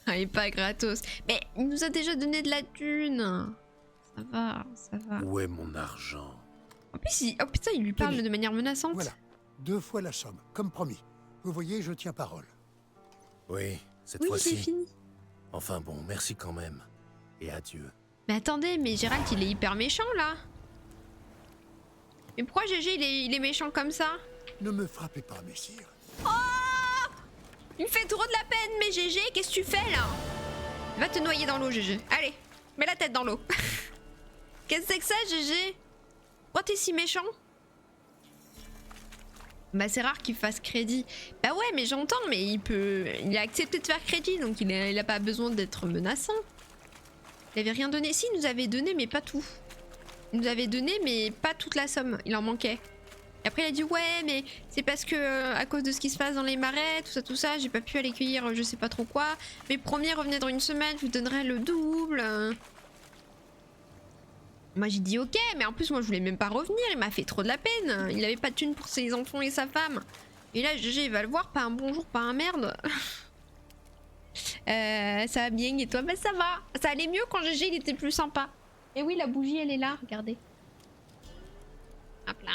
Ah, il est pas gratos. Mais il nous a déjà donné de la thune. Ça va, ça va.
Où est mon argent?
En plus, oh putain, il lui parle de manière menaçante.
Voilà, 2 fois la somme, comme promis. Vous voyez, je tiens parole.
Oui, cette
oui,
fois-ci.
c'est fini.
Enfin bon, merci quand même. Et adieu.
Mais attendez, mais Gérald, il est hyper méchant, là. Mais pourquoi GG, il est méchant comme ça?
Ne me frappez pas, messire.
Oh! Il me fait trop de la peine, mais GG, qu'est-ce que tu fais, là? Va te noyer dans l'eau, GG. Allez, mets la tête dans l'eau. Qu'est-ce que c'est que ça, GG? Pourquoi t'es si méchant? Bah c'est rare qu'il fasse crédit. Bah ouais, mais j'entends, mais il a accepté de faire crédit, donc il a pas besoin d'être menaçant. Il avait rien donné. Si, il nous avait donné, mais pas tout. Il nous avait donné, mais pas toute la somme. Il en manquait. Et après, il a dit ouais, mais c'est parce que à cause de ce qui se passe dans les marais, tout ça, j'ai pas pu aller cueillir je sais pas trop quoi. Mes premiers revenaient dans une semaine, je vous donnerai le double. Moi j'ai dit ok, mais en plus moi je voulais même pas revenir, il m'a fait trop de la peine. Il avait pas de thune pour ses enfants et sa femme. Et là GG il va le voir, pas un bonjour, pas un merde. Ça va bien et toi? Bah ça va. Ça allait mieux quand GG il était plus sympa. Et oui, la bougie elle est là, regardez. Hop là.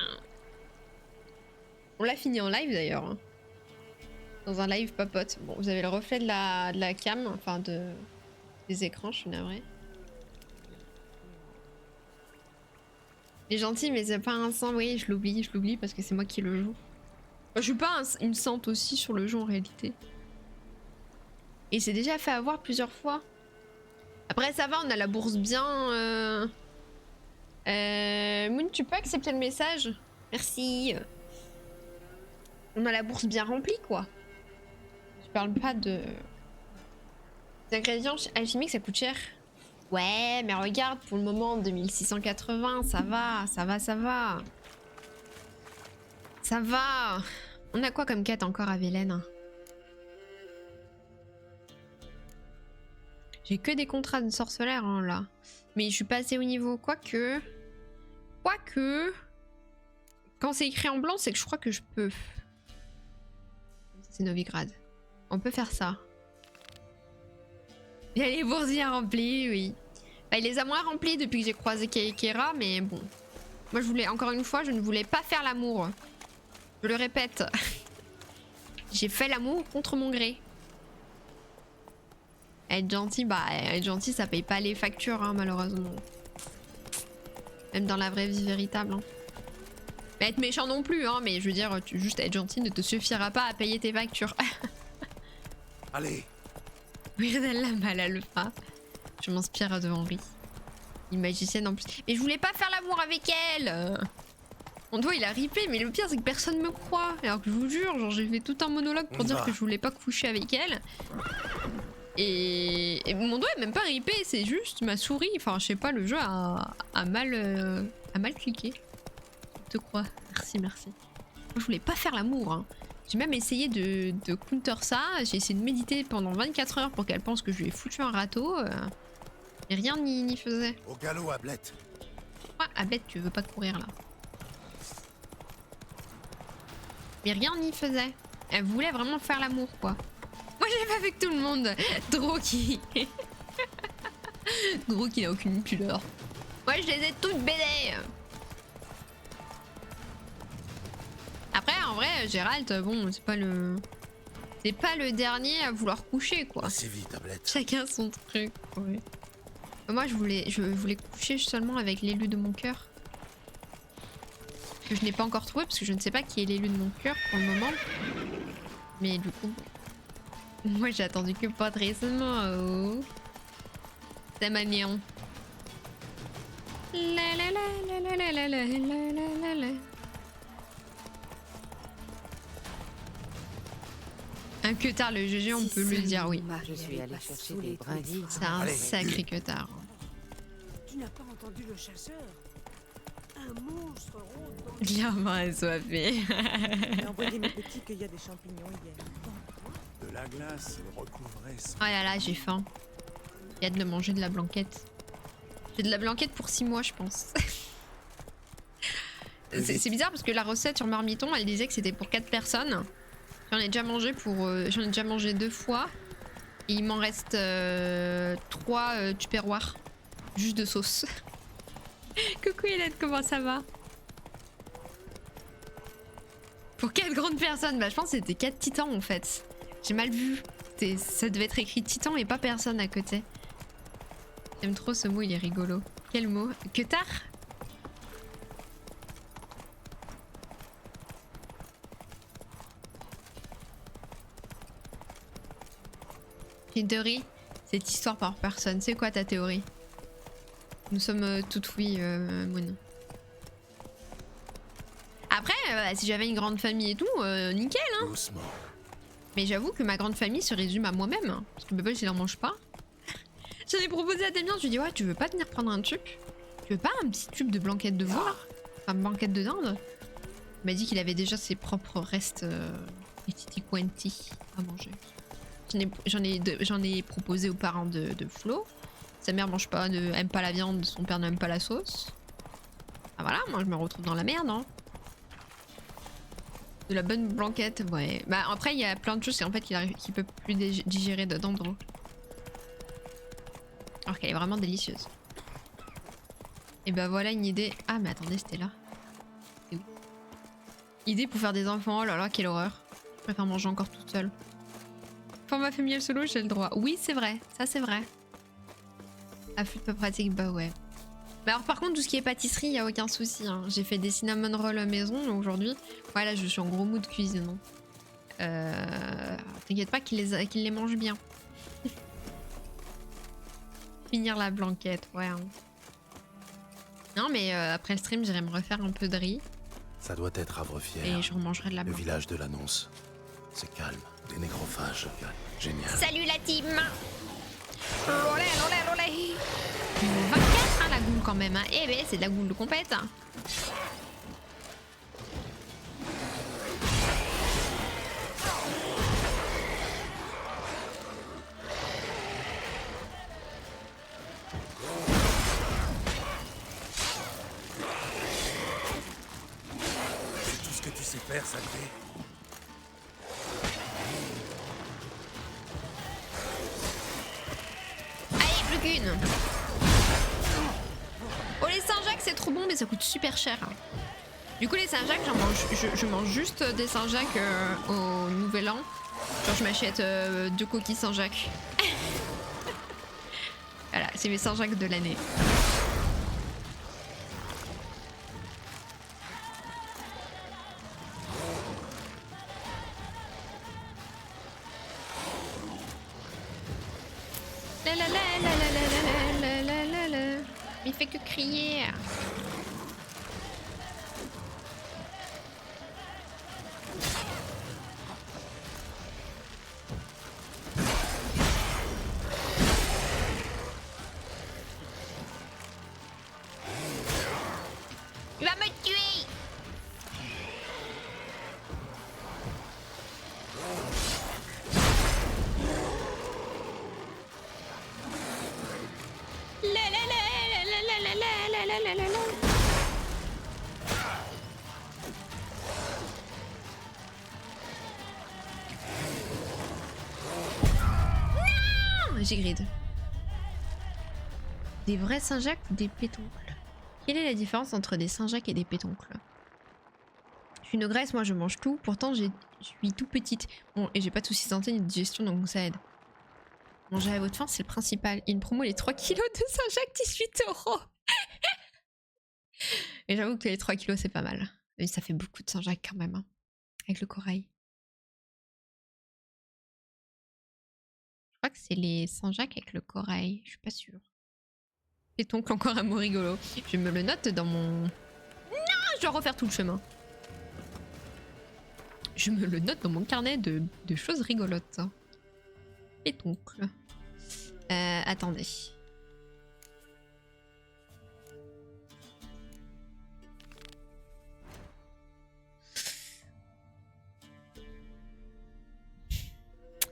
On l'a fini en live d'ailleurs. Hein. Dans un live papote. Bon, vous avez le reflet de la cam, enfin des écrans, je suis navrée. Il est gentil, mais c'est pas un sang. Oui, je l'oublie parce que c'est moi qui le joue. Je suis pas une sainte aussi sur le jeu en réalité. Et il s'est déjà fait avoir plusieurs fois. Après, ça va, on a la bourse bien. Moon, tu peux accepter le message? Merci. On a la bourse bien remplie, quoi. Je parle pas de... Les ingrédients alchimiques, ça coûte cher. Ouais, mais regarde, pour le moment, 2680, ça va, ça va, ça va. Ça va. On a quoi comme quête encore à Vélène? J'ai que des contrats de sorceleur, hein, là. Mais je suis pas assez haut niveau. Quoique... Quand c'est écrit en blanc, c'est que je crois que je peux. C'est Novigrad. On peut faire ça. Il y a les boursiers remplis, oui. Bah, il les a moins remplis depuis que j'ai croisé Kera, mais bon. Moi, je voulais, encore une fois, je ne voulais pas faire l'amour. Je le répète. J'ai fait l'amour contre mon gré. Être gentil, bah, être gentil, ça paye pas les factures, hein, malheureusement. Même dans la vraie vie véritable. Hein. Mais être méchant non plus, hein, mais je veux dire, juste être gentil ne te suffira pas à payer tes factures.
Allez.
Myrdal la mal alpha. Je m'inspire de Henri. Une magicienne en plus. Mais je voulais pas faire l'amour avec elle. Mon doigt il a ripé, mais le pire c'est que personne me croit. Alors que je vous jure, genre j'ai fait tout un monologue pour dire que je voulais pas coucher avec elle. Et mon doigt est même pas ripé, c'est juste ma souris. Enfin, je sais pas, le jeu a mal cliqué. Je te crois. Merci, merci. Moi, je voulais pas faire l'amour. Hein. J'ai même essayé de counter ça. J'ai essayé de méditer pendant 24 heures pour qu'elle pense que je lui ai foutu un râteau. Et rien n'y faisait.
Au galop, Ablette.
Ouais, Ablette, tu veux pas courir là. Mais rien n'y faisait. Elle voulait vraiment faire l'amour, quoi. Moi, j'ai pas avec tout le monde. Droki. Droki n'a aucune pudeur. Moi, je les ai toutes baisées. Après, en vrai, Gérald, bon, c'est pas le dernier à vouloir coucher, quoi.
Assez vite, Ablette.
Chacun son truc, ouais. Moi, je voulais coucher seulement avec l'élu de mon cœur. Que je n'ai pas encore trouvé, parce que je ne sais pas qui est l'élu de mon cœur pour le moment. Mais du coup... Moi, j'ai attendu que Patrice oh. C'est magnon. La la la la la la la la la la. Un queutard, le GG, on peut le dire, oui.
Je suis allée chercher des brindilles.
C'est un sacré queutard.
Tu n'as pas entendu le chasseur? Un monstre rôde dans le...
Clairement assoiffé.
J'ai envoyé mes petits cueillir des champignons hier.
De la glace recouvrée.
Oh là là, j'ai faim. Il y a de manger de la blanquette. J'ai de la blanquette pour 6 mois, je pense. C'est bizarre parce que la recette sur Marmiton, elle disait que c'était pour 4 personnes. J'en ai déjà mangé j'en ai déjà mangé 2 fois. Et il m'en reste 3 tupperwares. Juste de sauce. Coucou Hélène, comment ça va? Pour 4 grandes personnes, bah je pense que c'était 4 titans en fait. J'ai mal vu. Ça devait être écrit titan et pas personne à côté. J'aime trop ce mot, il est rigolo. Quel mot? Queutard? J'ai une théorie. Cette histoire par personne. C'est quoi ta théorie? Nous sommes toutes oui, Moon. Après, si j'avais une grande famille et tout, nickel, hein.
Doucement.
Mais j'avoue que ma grande famille se résume à moi-même. Hein, parce que Bubble, il en mange pas. J'en ai proposé à Damien, je lui ai dit, ouais, tu veux pas venir prendre un tube? Tu veux pas un petit tube de blanquette de veau, là? Enfin, blanquette de dinde? Il m'a dit qu'il avait déjà ses propres restes petit quanti à manger. J'en ai proposé aux parents de Flo. Sa mère mange pas, aime pas la viande, son père n'aime pas la sauce. Ah voilà, moi je me retrouve dans la merde, hein. De la bonne blanquette, ouais. Bah après il y a plein de choses en fait qu'il peut plus digérer dedans. Alors qu'elle est vraiment délicieuse. Et bah voilà une idée. Ah mais attendez, c'était là. C'est où? Idée pour faire des enfants, oh là là, quelle horreur. Je préfère manger encore toute seule. Format familial solo, j'ai le droit. Oui, c'est vrai, ça c'est vrai. Affût peu pratique, bah ouais. Mais alors par contre, tout ce qui est pâtisserie, y a aucun souci. Hein. J'ai fait des cinnamon rolls maison aujourd'hui. Voilà, je suis en gros mood cuisine. T'inquiète pas qu'il les mange bien. Finir la blanquette, ouais. Hein. Non mais après le stream, j'irai me refaire un peu de riz.
Ça doit être Havrefière.
Et je remangerai de la
Le
blanquette.
village de l'annonce. C'est calme, des négrophages. Génial.
Salut la team. Lolé, lolé, lolé. 24 hein, la goule quand même. Hein. Eh ben c'est de la goule de compète. Hein.
C'est tout ce que tu sais faire, saleté.
Allez, plus qu'une. Oh les Saint-Jacques c'est trop bon mais ça coûte super cher. Hein. Du coup les Saint-Jacques je mange juste des Saint-Jacques au Nouvel An. Genre je m'achète 2 coquilles Saint-Jacques. Voilà, c'est mes Saint-Jacques de l'année. La la la la la la la la la la. Il fait que crier. Il va me tuer. La la la la la la la la la la la la. Non, j'ai grid. Des vrais Saint-Jacques ou des pétoncles? Quelle est la différence entre des Saint-Jacques et des pétoncles? Je suis une graisse, moi je mange tout, pourtant je suis tout petite. Bon, et j'ai pas de soucis de santé ni de digestion, donc ça aide. Manger à votre faim, c'est le principal. Une promo, les 3 kilos de Saint-Jacques, 18 €. Et j'avoue que les 3 kilos, c'est pas mal. Mais ça fait beaucoup de Saint-Jacques quand même, hein, avec le corail. Je crois que c'est les Saint-Jacques avec le corail, je suis pas sûre. Pétoncle, encore un mot rigolo. Je me le note dans mon... Non, je dois refaire tout le chemin. Je me le note dans mon carnet de choses rigolotes. Hein. Pétoncle. Attendez.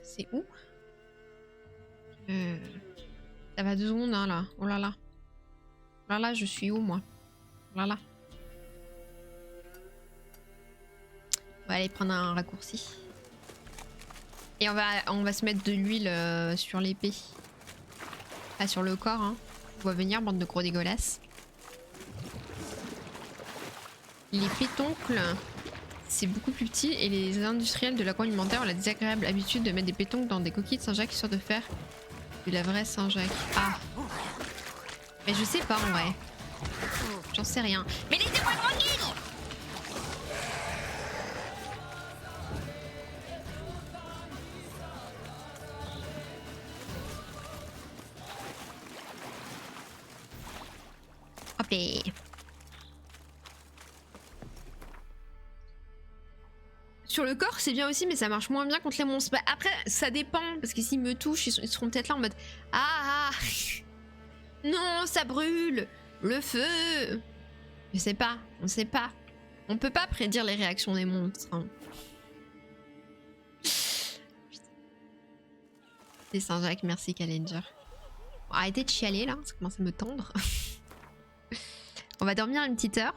C'est où? Ça va 2 secondes hein, là. Oh là là. Oh là là, je suis où moi? Oh là là. On va aller prendre un raccourci. Et on va se mettre de l'huile sur l'épée. Pas sur le corps, hein. On va venir, bande de gros dégueulasses. Les pétoncles, c'est beaucoup plus petit et les industriels de l'agroalimentaire ont la désagréable habitude de mettre des pétoncles dans des coquilles de Saint-Jacques histoire de faire de la vraie Saint-Jacques. Ah. Mais je sais pas en vrai. J'en sais rien. Mais laissez-moi tranquille! Hop là. Sur le corps, c'est bien aussi, mais ça marche moins bien contre les monstres. Bah, après, ça dépend, parce que s'ils me touchent, ils seront peut-être là en mode ah non, ça brûle, le feu. Je sais pas, on sait pas. On peut pas prédire les réactions des monstres. Hein. C'est Saint-Jacques, merci Challenger. Bon, arrêtez de chialer là, ça commence à me tendre. On va dormir une petite heure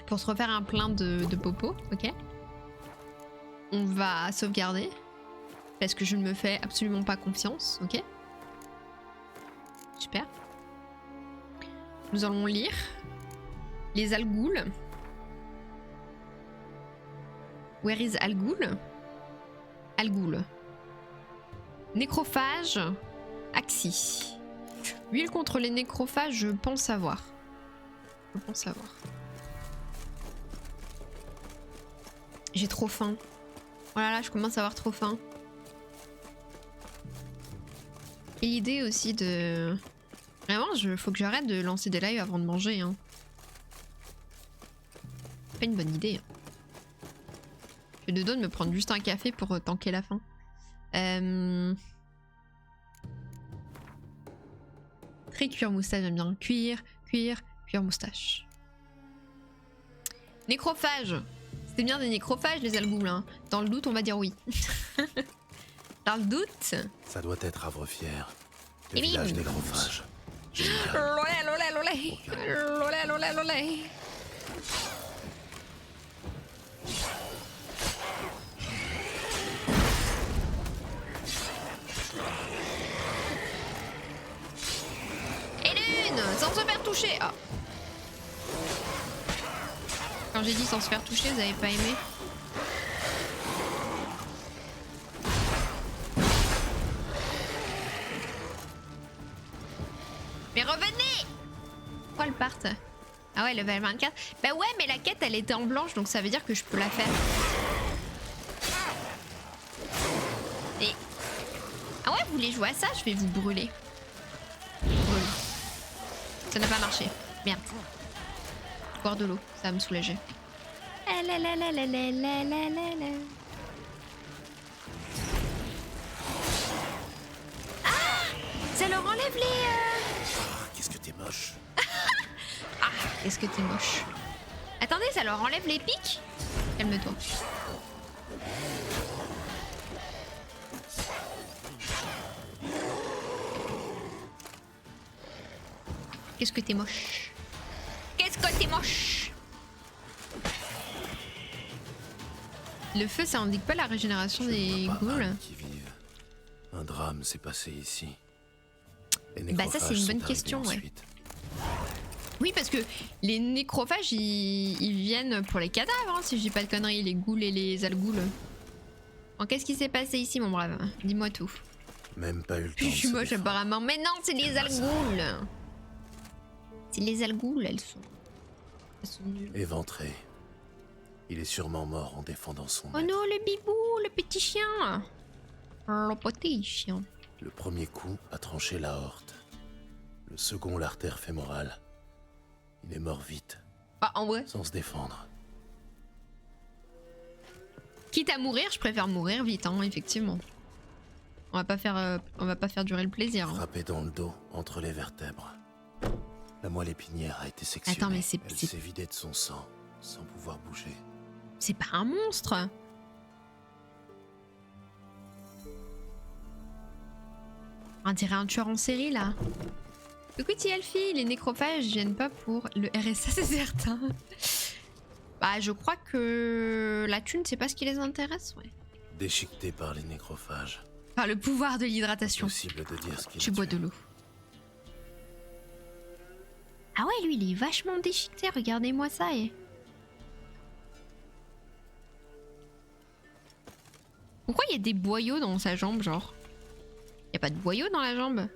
pour se refaire un plein de popo, ok? On va sauvegarder parce que je ne me fais absolument pas confiance, ok? super. Nous allons lire les Alguls. Where is Algul? Algul. Nécrophage. Axi. Huile contre les nécrophages, je pense savoir. Je pense savoir. J'ai trop faim. Oh là là, je commence à avoir trop faim. Et l'idée aussi de... Vraiment, faut que j'arrête de lancer des lives avant de manger. Hein. C'est pas une bonne idée. Hein. J'ai deux doigts de me prendre juste un café pour tanker la faim. Très cuir moustache, j'aime bien. Cuir moustache. Nécrophage. C'était bien des nécrophages les Alguls. Hein. Dans le doute, on va dire oui. Dans le doute.
Ça doit être Havrefière. Le village nécrophage.
Lolé, lolé, lolé. Lolé, lolé, lolé. Et l'une, sans se faire toucher. Ah. Quand j'ai dit sans se faire toucher, vous avez pas aimé? Mais revenez! Pourquoi elle parte? Ah ouais, level 24. Bah ouais, mais la quête elle était en blanche donc ça veut dire que je peux la faire. Et... Ah ouais, vous voulez jouer à ça? Je vais vous brûler. Brûle. Ça n'a pas marché. Merde. Boire de l'eau, ça va me soulager. Ah! Ça leur enlève les...
Qu'est-ce que t'es moche.
Ah, qu'est-ce que t'es moche. Attendez, ça leur enlève les pics? Calme-toi. Qu'est-ce que t'es moche. Qu'est-ce que t'es moche. Le feu, ça indique pas la régénération des ghouls.
Un drame s'est passé ici.
Bah ça c'est une bonne question, ouais. Oui, parce que les nécrophages, ils viennent pour les cadavres, hein, si je dis pas de conneries, les ghouls et les Alguls. Bon, qu'est-ce qui s'est passé ici, mon brave? Dis-moi tout.
Même pas eu le temps.
Je suis moche apparemment, mais non, c'est les Alguls. C'est les Alguls, elles sont nulles.
Éventré. Il est sûrement mort en défendant son
Oh non, le bibou, le petit chien. Le petit chien.
Le premier coup a tranché l'aorte. Le second, l'artère fémorale. Il est mort vite.
Ah, en vrai.
Sans se défendre.
Quitte à mourir, je préfère mourir vite, hein, effectivement. On va pas faire durer le plaisir. Hein.
Frappé dans le dos, entre les vertèbres. La moelle épinière a été sectionnée.
Attends, mais
Elle s'est vidée de son sang, sans pouvoir bouger.
C'est pas un monstre. On dirait un tueur en série, là. Écoute, Elfie, les nécrophages viennent pas pour le RSA, c'est certain. Bah, je crois que la thune, c'est pas ce qui les intéresse, ouais.
Déchiqueté par les nécrophages.
Par le pouvoir de l'hydratation.
Possible de dire ce qu'il
Je bois de l'eau. Ah ouais, lui, il est vachement déchiqueté, regardez-moi ça, et... Pourquoi il y a des boyaux dans sa jambe, genre? Y a pas de boyaux dans la jambe?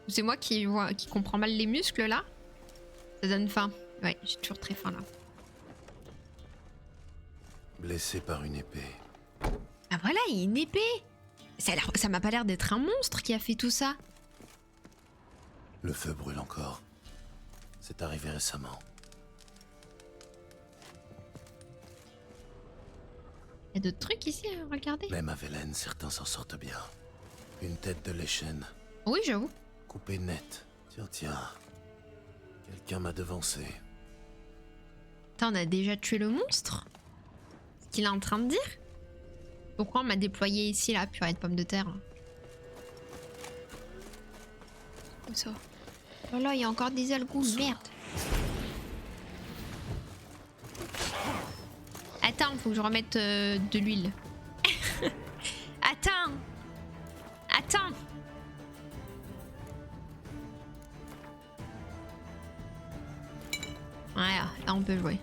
C'est moi qui comprends mal les muscles, là? Ça donne faim. Ouais, j'ai toujours très faim, là.
Blessé par une épée.
Ah voilà, il y a une épée! Ça m'a pas l'air d'être un monstre qui a fait tout ça.
Le feu brûle encore. C'est arrivé récemment.
Il y a d'autres trucs ici à regarder.
Même à Velen, certains s'en sortent bien. Une tête de l'échelle.
Oui, j'avoue.
Coupée nette. Tiens. Quelqu'un m'a devancé.
Attends, on a déjà tué le monstre? C'est ce qu'il est en train de dire? Pourquoi on m'a déployé ici, là, purée de pommes de terre? Où ça? Oh là, il y a encore des Alguls, merde. Attends, faut que je remette de l'huile. Attends. Ah, on peut jouer.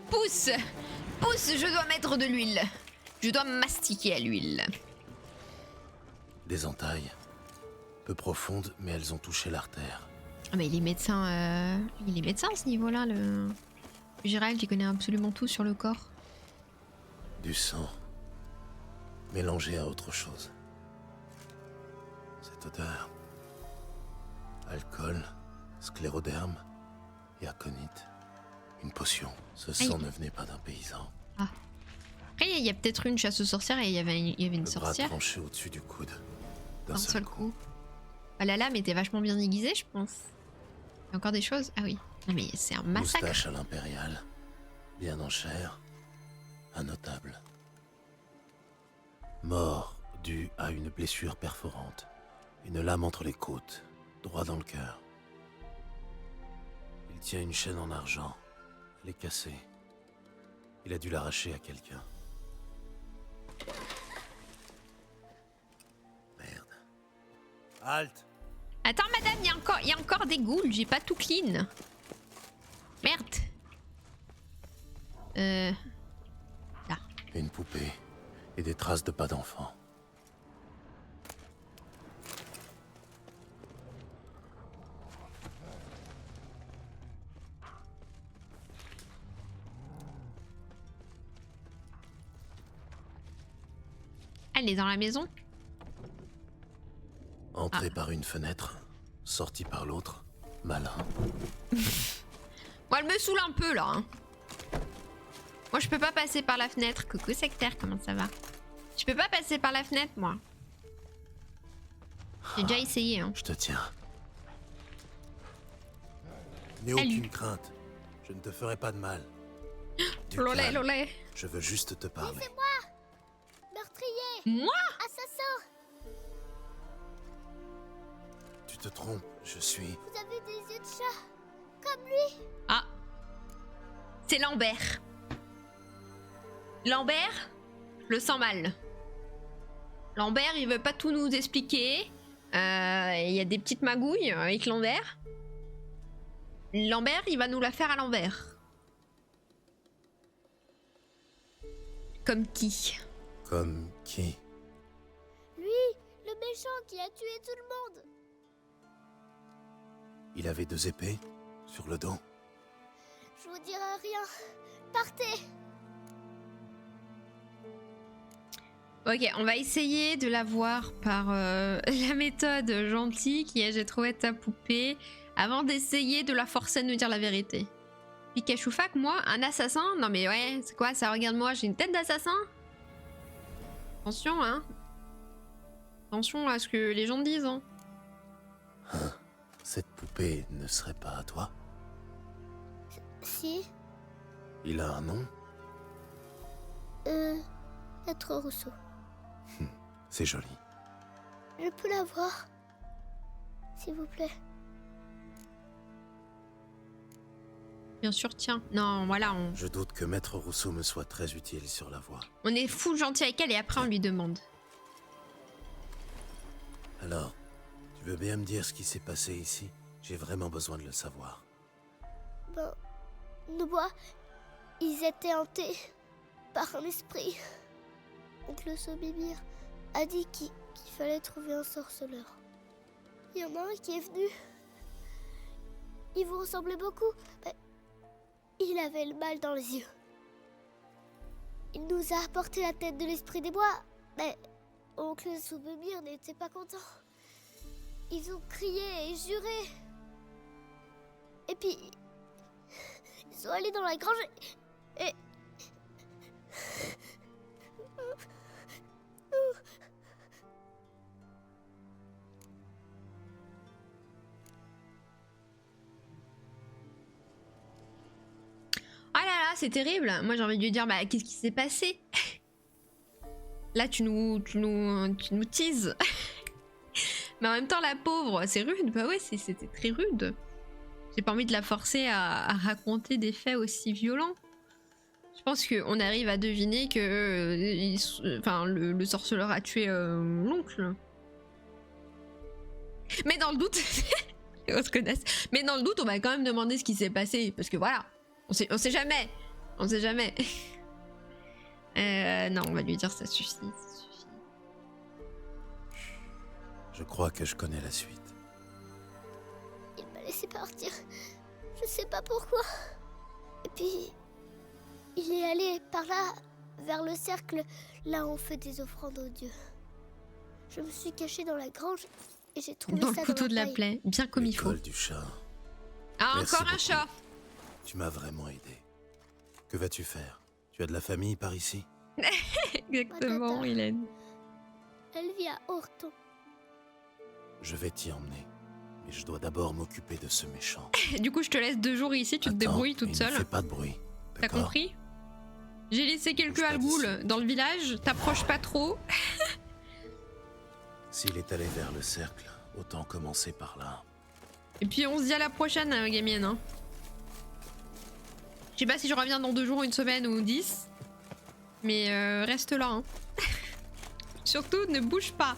Pousse! Pousse, je dois mettre de l'huile. Je dois mastiquer à l'huile.
Des entailles. Peu profondes, mais elles ont touché l'artère.
Ah mais il est médecin à ce niveau-là, le Gérald, il connaît absolument tout sur le corps.
Du sang. Mélangé à autre chose. Cette odeur. Alcool, scléroderme et aconite. Une potion. Ce sang ne venait pas d'un paysan.
Ah. Après, il y a peut-être une chasse aux sorcières et il y avait une sorcière.
Le bras tranché au-dessus du coude.
D'un seul coup. Ah, la lame était vachement bien aiguisée, je pense. Il y a encore des choses? Ah oui. Non mais c'est un massacre.
Moustache à l'impériale. Bien en chair. Un notable. Mort due à une blessure perforante. Une lame entre les côtes. Droit dans le cœur. Il tient une chaîne en argent. Elle est cassée. Il a dû l'arracher à quelqu'un. Merde.
Halte.
Attends madame, il y a encore des ghouls, j'ai pas tout clean. Merde. Là.
Une poupée et des traces de pas d'enfant.
Elle est dans la maison.
Entrée par une fenêtre, sortie par l'autre. Malin.
Moi, elle me saoule un peu là. Hein. Moi, je peux pas passer par la fenêtre. Coucou sectaire, comment ça va? Je peux pas passer par la fenêtre, moi. J'ai déjà essayé. Hein.
Je te tiens. N'aie aucune crainte. Je ne te ferai pas de mal.
Lolé, lolé.
Je veux juste te parler.
C'est moi, meurtrier.
Moi?
Assassin.
Tu te trompes, je suis...
Vous avez des yeux de chat, comme lui.
Ah. C'est Lambert. Lambert, je le sens mal. Lambert, il veut pas tout nous expliquer. Il y a des petites magouilles avec Lambert. Lambert, il va nous la faire à l'envers. Comme qui?
Comme qui?
Lui, le méchant qui a tué tout le monde.
Il avait 2 épées sur le dos.
Je vous dirai rien. Partez.
Ok, on va essayer de la voir par la méthode gentille qui est j'ai trouvé ta poupée avant d'essayer de la forcer à nous dire la vérité. Pikachu Fac, moi, un assassin? Non mais ouais, c'est quoi ça? Regarde-moi, j'ai une tête d'assassin? Attention, hein. Attention à ce que les gens disent, hein.
Cette poupée ne serait pas à toi?
Si.
Il a un nom?
Maître Rousseau.
C'est joli.
Je peux la voir, s'il vous plaît.
Bien sûr, tiens. Non, voilà,
Je doute que Maître Rousseau me soit très utile sur la voie.
on est full gentil avec elle et après on lui demande.
Alors, tu veux bien me dire ce qui s'est passé ici? J'ai vraiment besoin de le savoir.
Ben, nos bois, ils étaient hantés par un esprit. Oncle Sobibir a dit qu'il fallait trouver un sorceleur. Il y en a un qui est venu. Il vous ressemblait beaucoup. Ben, il avait le mal dans les yeux. Il nous a apporté la tête de l'esprit des bois. Mais oncle Sobibir n'était pas content. Ils ont crié et juré. Et puis, ils sont allés dans la grange et...
Ah là là, c'est terrible. Moi j'ai envie de lui dire, bah qu'est-ce qui s'est passé? Là tu nous teases. Mais en même temps la pauvre, c'est rude. Bah ouais, c'était très rude. J'ai pas envie de la forcer à raconter des faits aussi violents. Je pense qu'on arrive à deviner que le sorceleur a tué l'oncle. Mais dans le doute, on se connaisse. Mais dans le doute, on va quand même demander ce qui s'est passé. Parce que voilà, on sait jamais. On sait jamais. Non, on va lui dire ça suffit.
Je crois que je connais la suite.
Il m'a laissé partir. Je sais pas pourquoi. Et puis, il est allé par là, vers le cercle, là où on fait des offrandes aux dieux. Je me suis cachée dans la grange et j'ai trouvé
dans
ça
le couteau de la
paille.
plaie, bien comme il faut.
L'école du chat.
Ah,
Merci
encore un
beaucoup.
chat.
Tu m'as vraiment aidé. Que vas-tu faire? Tu as de la famille par ici?
Exactement, Hélène.
Elle vit à Horton.
Je vais t'y emmener. Mais je dois d'abord m'occuper de ce méchant.
Du coup, je te laisse 2 jours ici, tu te débrouilles toute seule.
Ne fais pas de bruit.
T'as
D'accord?
compris? J'ai laissé quelques algoules dans le village, t'approches pas trop.
S'il est allé vers le cercle, autant commencer par là.
Et puis on se dit à la prochaine, gamine. Hein. Je sais pas si je reviens dans 2 jours, 1 semaine ou 10. Mais reste là. Hein. Surtout, ne bouge pas.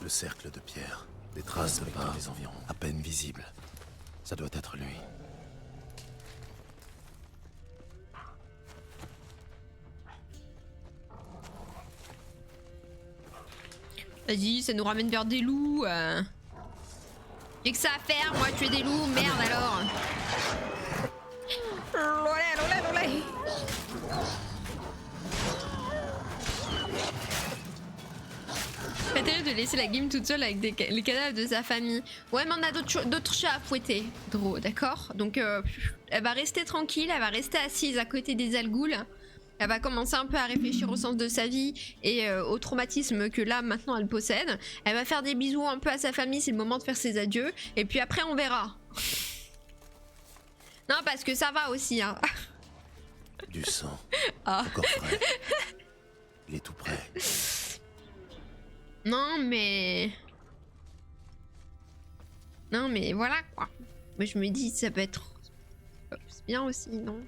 Le cercle de pierre. Des traces de pas dans les environs, à peine visibles. Ça doit être lui.
Vas-y, ça nous ramène vers des loups. J'ai que ça à faire, moi, tuer des loups, merde alors. C'est terrible de laisser la game toute seule avec les cadavres de sa famille. Ouais, mais on a d'autres chats à fouetter, Dro, d'accord? Donc, elle va rester tranquille, elle va rester assise à côté des algoules. Elle va commencer un peu à réfléchir au sens de sa vie et au traumatisme que là, maintenant, elle possède. Elle va faire des bisous un peu à sa famille, c'est le moment de faire ses adieux. Et puis après, on verra. Non, parce que ça va aussi, hein.
Du sang.
Ah.
Encore frais. Il est tout prêt.
Non, mais voilà, quoi. Moi, je me dis, ça peut être... C'est bien aussi, non?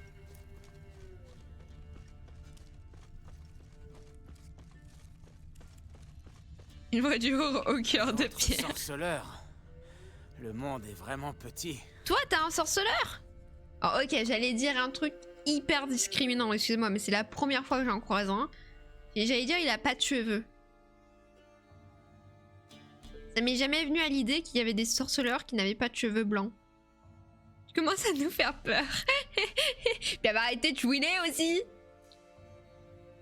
Une voiture au cœur de pierre.
Sorceleur. Le monde est vraiment petit.
Toi, t'as un sorceleur? Oh, ok, j'allais dire un truc hyper discriminant, excusez-moi, mais c'est la première fois que j'en croise un. Et j'allais dire, il a pas de cheveux. Ça m'est jamais venu à l'idée qu'il y avait des sorceleurs qui n'avaient pas de cheveux blancs. Tu commences à nous faire peur. Puis elle va arrêter de chouiner aussi.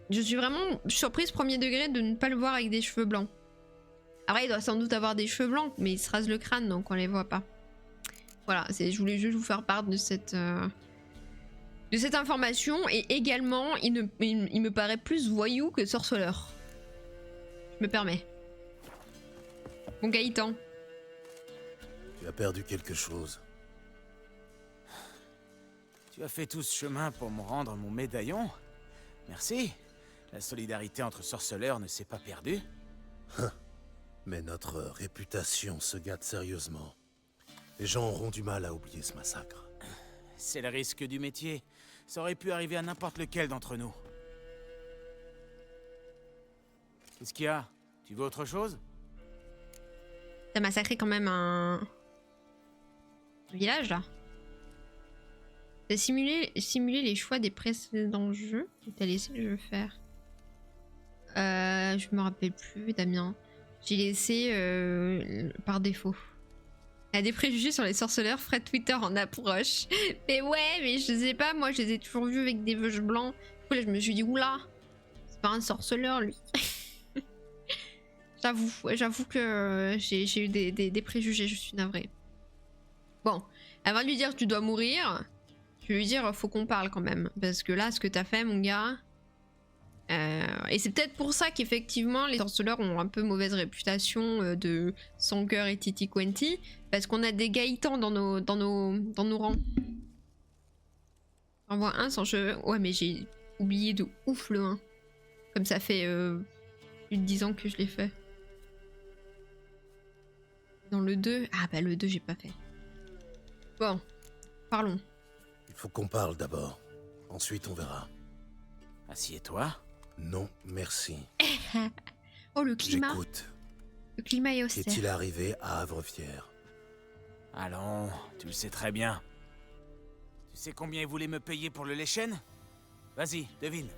Je suis vraiment surprise premier degré de ne pas le voir avec des cheveux blancs. Après, il doit sans doute avoir des cheveux blancs, mais il se rase le crâne, donc on les voit pas. Voilà, je voulais juste vous faire part de cette information. Et également, il me paraît plus voyou que sorceleur. Je me permets. Bon Gaëtan.
Tu as perdu quelque chose.
Tu as fait tout ce chemin pour me rendre mon médaillon? Merci. La solidarité entre sorceleurs ne s'est pas perdue.
Mais notre réputation se gâte sérieusement. Les gens auront du mal à oublier ce massacre.
C'est le risque du métier. Ça aurait pu arriver à n'importe lequel d'entre nous. Qu'est-ce qu'il y a? Tu veux autre chose?
T'as massacré quand même un village là. T'as simulé les choix des précédents jeux et t'as laissé le jeu faire. Je me rappelle plus, Damien. J'ai laissé par défaut. Elle a des préjugés sur les sorceleurs, Fred Twitter en approche. Mais ouais, mais je sais pas, moi je les ai toujours vus avec des veuches blancs. Du coup là je me suis dit, oula, c'est pas un sorceleur lui. J'avoue que j'ai eu des préjugés, je suis navrée. Bon, avant de lui dire tu dois mourir, je vais lui dire faut qu'on parle quand même. Parce que là, ce que t'as fait, mon gars... et c'est peut-être pour ça qu'effectivement les sorceleurs ont un peu mauvaise réputation de Sangueur et Titi Quenti. Parce qu'on a des Gaëtans dans nos rangs. J'en vois un sans cheveux. Ouais, mais j'ai oublié de ouf le 1. Comme ça fait plus de 10 ans que je l'ai fait. Dans le 2, ah bah le 2 j'ai pas fait. Bon, parlons.
Il faut qu'on parle d'abord. Ensuite on verra.
Assieds-toi.
Non, merci.
Oh le climat.
J'écoute.
Le climat est austère.
Qu'est-il arrivé à Havre-Fier?
Allons, tu le sais très bien. Tu sais combien ils voulaient me payer pour le Léchen? Vas-y, devine.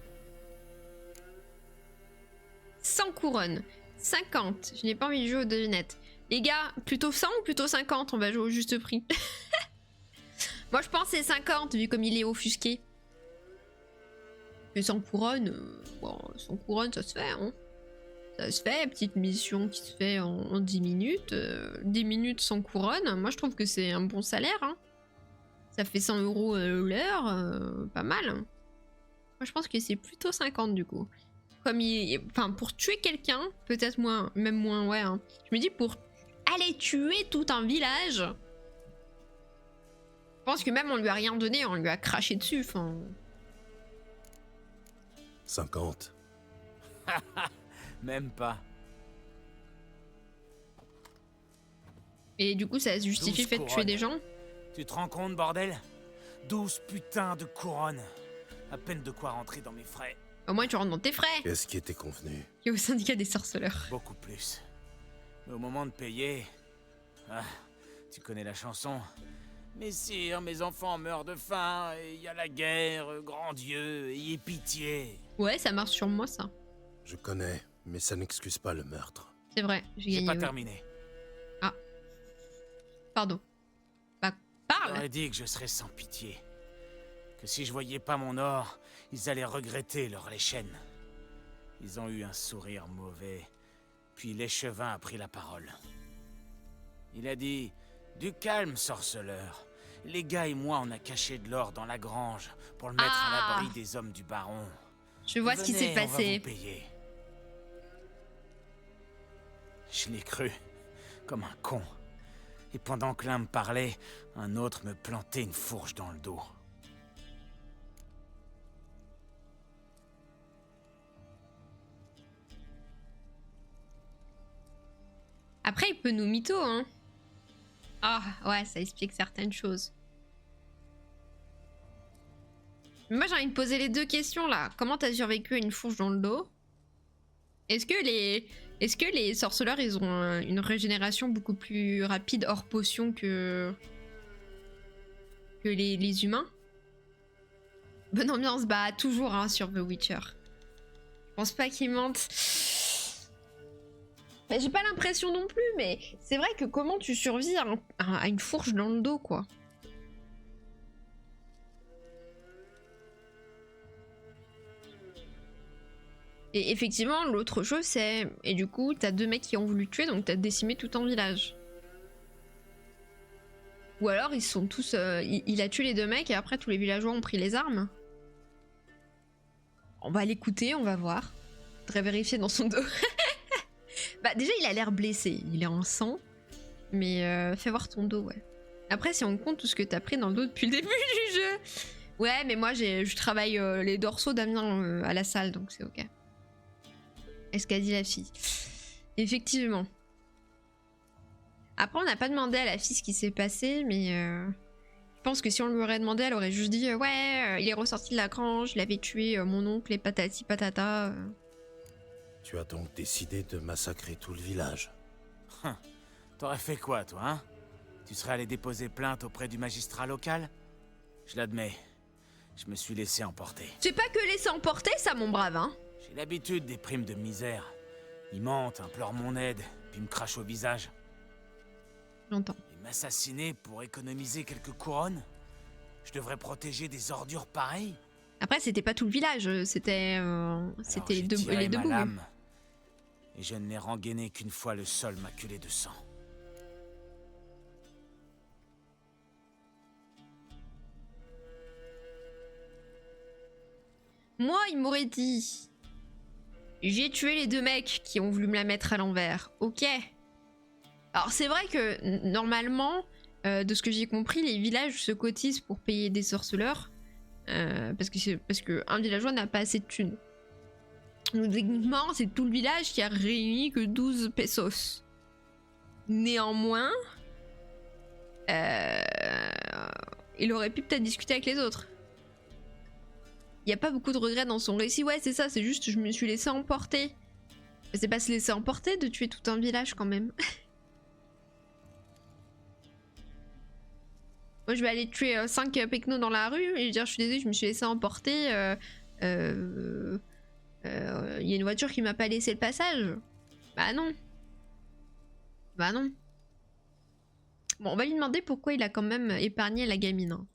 100 couronnes. 50. Je n'ai pas envie de jouer aux devinettes. Les gars, plutôt 100 ou plutôt 50? On va jouer au juste prix. Moi, je pense que c'est 50, vu comme il est offusqué. Mais 100 couronnes, bon, 100 couronnes, ça se fait, hein. Ça se fait, petite mission qui se fait en 10 minutes. 10 minutes 100 couronnes, moi je trouve que c'est un bon salaire, hein. Ça fait 100 € l'heure, pas mal. Moi je pense que c'est plutôt 50 du coup. Comme enfin, pour tuer quelqu'un, peut-être moins, même moins, ouais. Hein. Je me dis pour aller tuer tout un village. Je pense que même on lui a rien donné, on lui a craché dessus, enfin...
50.
Même pas.
Et du coup, ça justifie le fait de tuer des gens?
Tu te rends compte, bordel? 12 putains de couronnes. À peine de quoi rentrer dans mes frais.
Au moins, tu rentres dans tes frais.
Qu'est-ce qui était convenu?
Et au syndicat des sorceleurs.
Beaucoup plus. Mais au moment de payer... Ah, tu connais la chanson. Messire, mes enfants meurent de faim, il y a la guerre, grand Dieu, ayez pitié.
Ouais, ça marche sur moi, ça.
Je connais, mais ça n'excuse pas le meurtre.
C'est vrai, j'ai gagné.
J'ai pas terminé.
Ah. Pardon. Bah, parle.
J'aurais dit que je serais sans pitié. Que si je voyais pas mon or, ils allaient regretter leur Léchen. Ils ont eu un sourire mauvais. Puis l'échevin a pris la parole. Il a dit... Du calme, sorceleur. Les gars et moi, on a caché de l'or dans la grange pour le mettre à l'abri des hommes du baron.
Je vois ce qui s'est passé.
On va vous payer. Je l'ai cru, comme un con. Et pendant que l'un me parlait, un autre me plantait une fourche dans le dos.
Après, il peut nous mytho, hein. Ah, ouais, ça explique certaines choses. Mais moi, j'ai envie de poser les deux questions, là. Comment t'as survécu à une fourche dans le dos? Est-ce que les sorceleurs, ils ont une régénération beaucoup plus rapide hors potion que les humains? Bonne ambiance, bah, toujours, hein, sur The Witcher. Je pense pas qu'ils mentent. Bah, j'ai pas l'impression non plus, mais c'est vrai que comment tu survis à une fourche dans le dos, quoi. Et effectivement, l'autre chose, c'est... Et du coup, t'as deux mecs qui ont voulu tuer, donc t'as décimé tout un village. Ou alors, ils sont tous... il a tué les deux mecs, et après, tous les villageois ont pris les armes. On va l'écouter, on va voir. Faudrait vérifier dans son dos. Bah déjà il a l'air blessé, il est en sang, mais fais voir ton dos, ouais. Après si on compte tout ce que t'as pris dans le dos depuis le début du jeu. Ouais mais moi je travaille les dorsaux d'Amiens à la salle, donc c'est ok. Est-ce qu'a dit la fille? Effectivement. Après on n'a pas demandé à la fille ce qui s'est passé, mais je pense que si on lui aurait demandé, elle aurait juste dit ouais il est ressorti de la grange, il avait tué mon oncle et patati patata.
Tu as donc décidé de massacrer tout le village.
T'aurais fait quoi, toi, hein? Tu serais allé déposer plainte auprès du magistrat local? Je l'admets, je me suis laissé emporter.
C'est pas que laisser emporter, ça, mon brave, hein?
J'ai l'habitude des primes de misère. Ils mentent, implorent mon aide, puis me crachent au visage.
J'entends.
Et m'assassiner pour économiser quelques couronnes? Je devrais protéger des ordures pareilles?
Après, c'était pas tout le village, c'était les deux bouts.
Et je ne n'ai rengainé qu'une fois le sol maculé de sang.
Moi, il m'aurait dit... J'ai tué les deux mecs qui ont voulu me la mettre à l'envers. Ok. Alors, c'est vrai que, normalement, de ce que j'ai compris, les villages se cotisent pour payer des sorceleurs. Parce que un villageois n'a pas assez de thunes. Donc techniquement, c'est tout le village qui a réuni que 12 pesos. Néanmoins, il aurait pu peut-être discuter avec les autres. Il n'y a pas beaucoup de regrets dans son récit. Ouais, c'est ça, c'est juste je me suis laissé emporter. C'est pas se laisser emporter de tuer tout un village quand même. Moi je vais aller tuer 5 pecnos dans la rue et dire je suis désolée, je me suis laissé emporter. Y a une voiture qui m'a pas laissé le passage. Bah non. Bah non. Bon, on va lui demander pourquoi il a quand même épargné la gamine. Hein.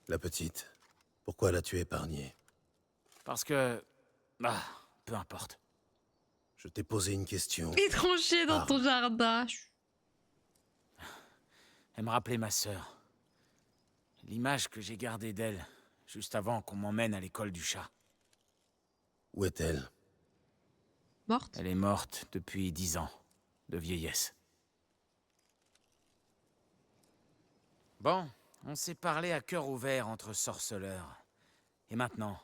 La petite, pourquoi l'as-tu épargnée?
Parce que... Bah, peu importe.
Je t'ai posé une question.
Étranger dans ton jardin.
Elle me rappelait ma sœur. L'image que j'ai gardée d'elle, juste avant qu'on m'emmène à l'école du chat.
Où est-elle?
Morte?
Elle est morte depuis 10 ans, de vieillesse. Bon, on s'est parlé à cœur ouvert entre sorceleurs. Et maintenant?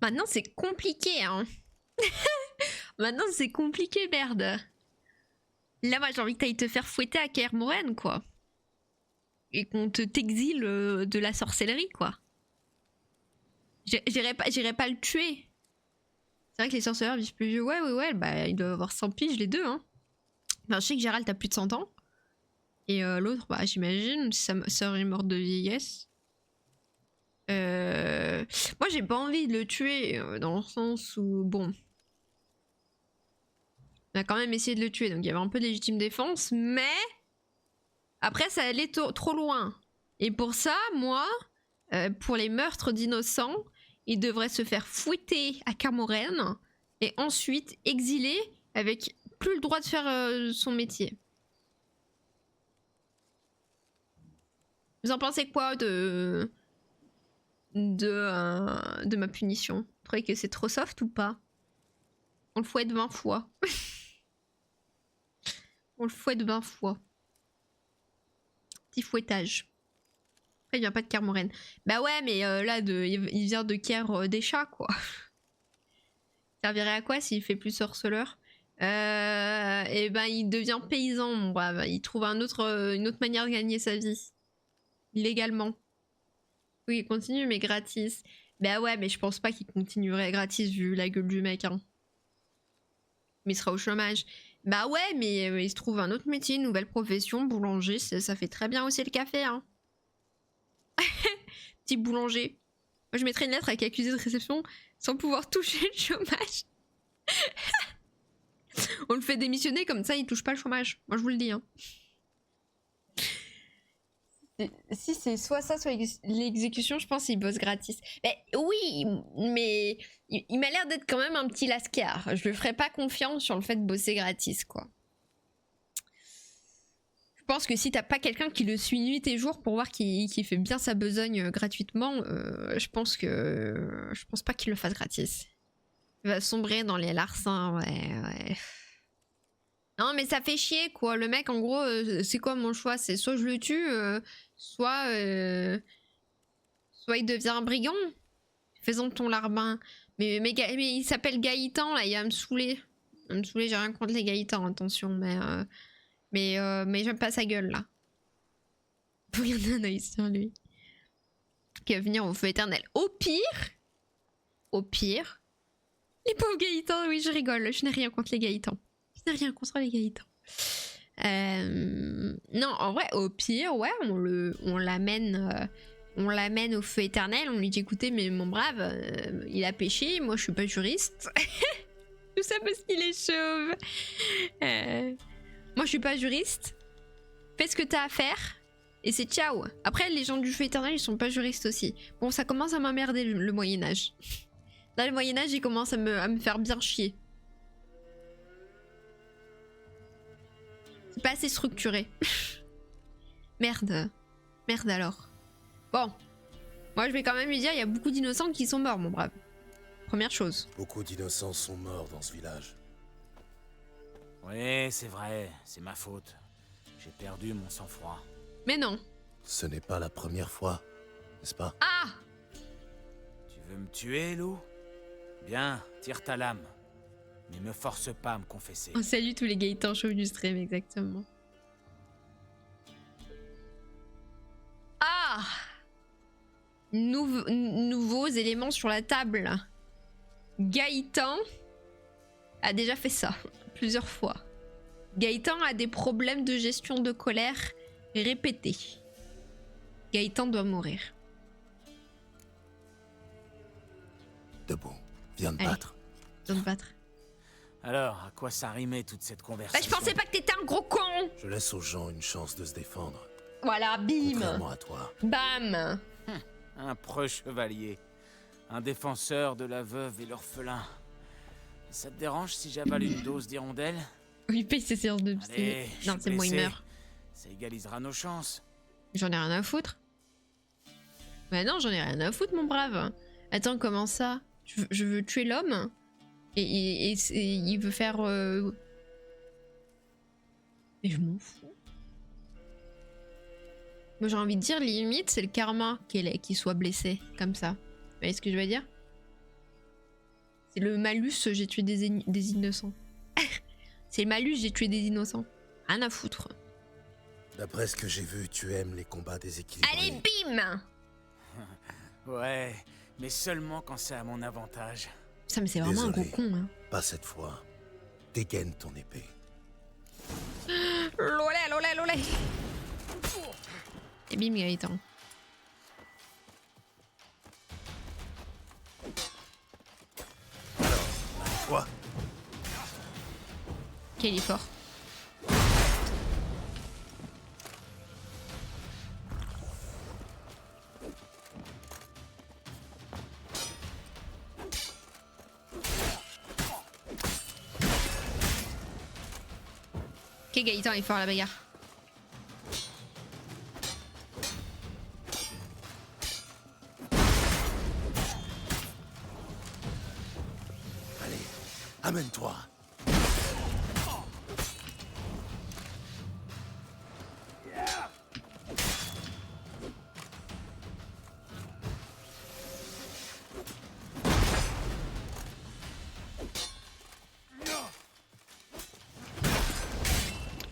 Maintenant c'est compliqué, hein. Maintenant c'est compliqué, merde. Là, moi j'ai envie que t'ailles te faire fouetter à Kaer Morhen, quoi. Et qu'on t'exile de la sorcellerie, quoi. J'irai pas le tuer. C'est vrai que les sorceleurs vivent plus vieux. Ouais, bah ils doivent avoir 100 piges les deux, hein. Enfin, je sais que Gérald a plus de 100 ans. Et l'autre, bah j'imagine, sa sœur est morte de vieillesse. Moi j'ai pas envie de le tuer, dans le sens où, bon... On a quand même essayé de le tuer, donc il y avait un peu de légitime défense, mais... Après ça allait trop loin. Et pour ça, moi, pour les meurtres d'innocents, il devrait se faire fouetter à Kaer Morhen, et ensuite exilé avec plus le droit de faire son métier. Vous en pensez quoi de ma punition? Vous trouvez que c'est trop soft ou pas? On le fouette 20 fois. On le fouette 20 fois. Petit fouettage. Après, il vient pas de Kaer Morhen. Bah ouais, mais là, il vient de Kaer des chats, quoi. Ça servirait à quoi s'il fait plus sorceleur? Et ben, il devient paysan, mon brave. Il trouve une autre manière de gagner sa vie. Illégalement. Oui, il continue, mais gratis. Bah ouais, mais je pense pas qu'il continuerait gratis vu la gueule du mec. Hein. Mais il sera au chômage. Bah ouais, mais il se trouve un autre métier, une nouvelle profession, boulanger, ça fait très bien aussi le café. Hein. Petit boulanger. Moi, je mettrais une lettre avec accusé de réception sans pouvoir toucher le chômage. On le fait démissionner, comme ça, il touche pas le chômage. Moi, je vous le dis. Hein. Si c'est soit ça, soit l'exécution, je pense qu'il bosse gratis. Mais oui, mais il m'a l'air d'être quand même un petit lascar. Je lui ferai pas confiance sur le fait de bosser gratis, quoi. Je pense que si t'as pas quelqu'un qui le suit nuit et jour pour voir qu'il fait bien sa besogne gratuitement, je pense pas qu'il le fasse gratis. Il va sombrer dans les larcins, ouais. Non mais ça fait chier quoi, le mec en gros c'est quoi mon choix? C'est soit je le tue, soit il devient un brigand. Faisons ton larbin. Mais il s'appelle Gaëtan là, il va me saouler. J'ai rien contre les Gaëtans, attention, mais j'aime pas sa gueule là. Faut regarder un œil sur lui. Qui va venir au feu éternel. Au pire, les pauvres Gaëtans, oui je rigole, je n'ai rien contre les Gaëtans. Rien contre les Gaëtans. Non, en vrai, au pire, ouais, on l'amène au feu éternel. On lui dit écoutez, mais mon brave, il a péché. Moi, je suis pas juriste. Tout ça parce qu'il est chauve. Moi, je suis pas juriste. Fais ce que t'as à faire et c'est ciao. Après, les gens du feu éternel, ils sont pas juristes aussi. Bon, ça commence à m'emmerder le Moyen Âge. Là, le Moyen Âge, il commence à me faire bien chier. C'est pas assez structuré. Merde alors. Bon. Moi je vais quand même lui dire, il y a beaucoup d'innocents qui sont morts, mon brave. Première chose.
Beaucoup d'innocents sont morts dans ce village.
Oui, c'est vrai, c'est ma faute. J'ai perdu mon sang-froid.
Mais non.
Ce n'est pas la première fois, n'est-ce pas?
Ah!
Tu veux me tuer, loup? Bien, tire ta lame. Mais me force pas à me confesser.
On salue tous les Gaëtans chauves du stream, exactement. Ah! Nouveaux éléments sur la table. Gaëtan a déjà fait ça plusieurs fois. Gaëtan a des problèmes de gestion de colère répétés. Gaëtan doit mourir.
Debout, viens te
Allez.
battre.
Viens te battre.
Alors, à quoi ça rimait toute cette
Bah,
conversation?
je pensais pas que t'étais un gros con.
Je laisse aux gens une chance de se défendre.
Voilà, bim.
Contrairement à toi.
Bam.
Un preux chevalier. Un défenseur de la veuve et l'orphelin. Ça te dérange si j'avale une dose d'hirondelle?
Il paye ses séances de psy.
Allez, je
Non,
suis
c'est moi, il
blessé.
meurt.
Ça égalisera nos chances.
J'en ai rien à foutre. Bah non, j'en ai rien à foutre, mon brave. Attends, comment ça? Je veux tuer l'homme et il veut faire... Mais je m'en fous. Moi, j'ai envie de dire, limite, c'est le karma qu'il soit blessé, comme ça. Vous voyez ce que je veux dire? C'est le malus, j'ai tué des innocents. C'est le malus, j'ai tué des innocents. Rien à foutre.
D'après ce que j'ai vu, tu aimes les combats déséquilibrés.
Allez, bim!
Ouais, mais seulement quand c'est à mon avantage.
Ça, mais c'est vraiment un gros
Désolé,
con, hein.
Pas cette fois. Dégaine ton épée.
Lolé, lolé, lolé. Et bim, Gaëtan.
Quoi?
Quel est fort. Ok, Gaëtan est fort à la bagarre.
Allez, amène-toi.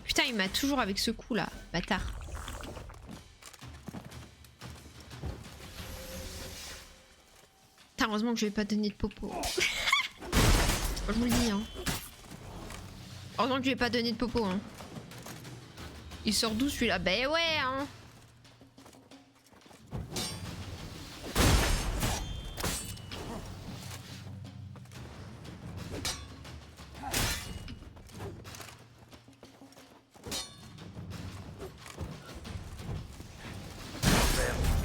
Putain, il m'a toujours avec ce coup là, bâtard. Putain, heureusement que je vais pas donner de popo. Je vous le dis, hein. Heureusement que je vais pas donner de popo, hein. Il sort d'où celui-là? Ben ouais, hein.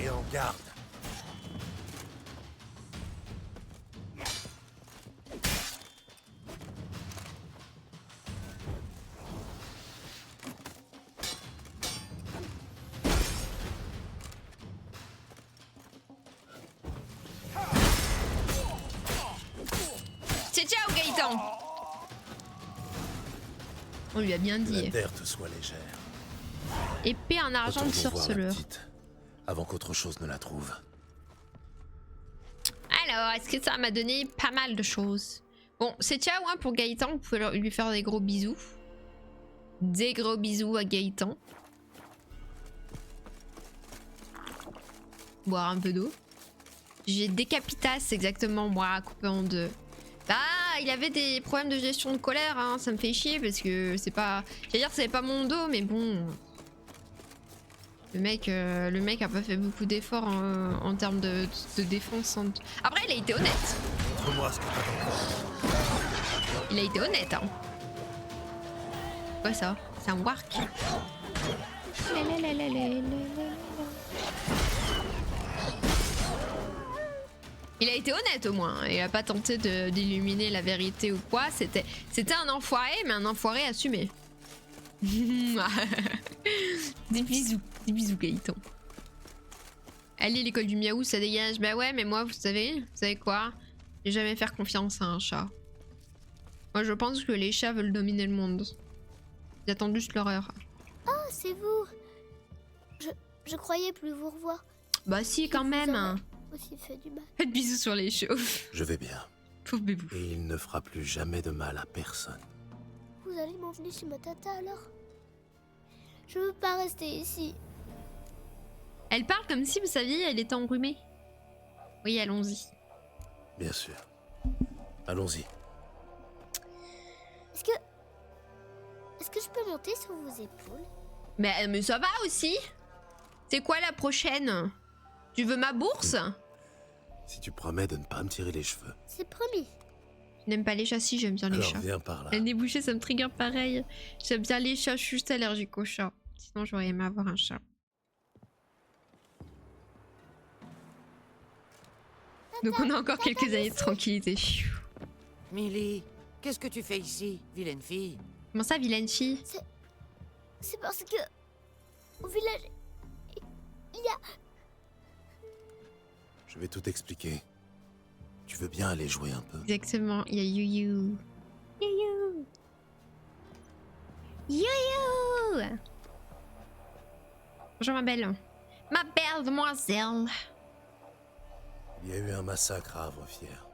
Et en garde.
C'est ciao, Gaëtan. On lui a bien
Que
dit.
la terre te soit légère.
Épée en argent de
Retournons voir la
sorceleur.
petite, avant qu'autre chose ne la trouve.
Alors, est-ce que ça m'a donné pas mal de choses? Bon, c'est ciao hein, pour Gaëtan. Vous pouvez lui faire des gros bisous. Des gros bisous à Gaëtan. Boire un peu d'eau. J'ai décapitas exactement, moi, coupé en deux. Bah, il avait des problèmes de gestion de colère, hein. Ça me fait chier parce que c'est pas... J'allais dire que c'est pas mon dos, mais bon... Le mec a pas fait beaucoup d'efforts en termes de défense. Après, il a été honnête.
Montre-moi ce que t'as.
Il a été honnête, hein. Quoi ça? C'est un wark. Il a été honnête au moins. Il a pas tenté d'illuminer la vérité ou quoi. C'était un enfoiré, mais un enfoiré assumé. Des bisous Gaëtan. Allez, l'école du miaou, ça dégage. Bah ouais, mais moi, vous savez quoi? Je vais jamais faire confiance à un chat. Moi, je pense que les chats veulent dominer le monde. Ils attendent juste leur heure.
Oh, c'est vous. Je croyais plus vous revoir.
Bah si, quand même. Hein.
Aussi fait du mal.
Faites bisous sur les cheveux.
Je vais bien.
Pauvre bébou.
Et il ne fera plus jamais de mal à personne.
Vous allez m'emmener chez ma tata alors? Je veux pas rester ici.
Elle parle comme si, vous saviez, elle était enrhumée. Oui, allons-y.
Bien sûr. Allons-y.
je peux monter sur vos épaules?
Mais ça va aussi. C'est quoi la prochaine? Tu veux ma bourse?
Si tu promets de ne pas me tirer les cheveux.
C'est promis.
Je n'aime pas les chats, si j'aime bien les
Alors
chats.
viens par là.
Un débouché, ça me trigger pareil. J'aime bien les chats, je suis juste allergique aux chats. Sinon, j'aurais aimé avoir un chat. Donc on a encore quelques années de tranquillité.
Millie, qu'est-ce que tu fais ici, vilaine fille?
Comment ça, vilaine fille?
C'est parce que... Au village... Il y a...
Je vais tout expliquer. Tu veux bien aller jouer un peu?
Exactement, il y a Yu-Yu. Yu-Yu. Yu-Yu. Bonjour ma belle. Ma belle demoiselle.
Il y a eu un massacre à Havre-Fier.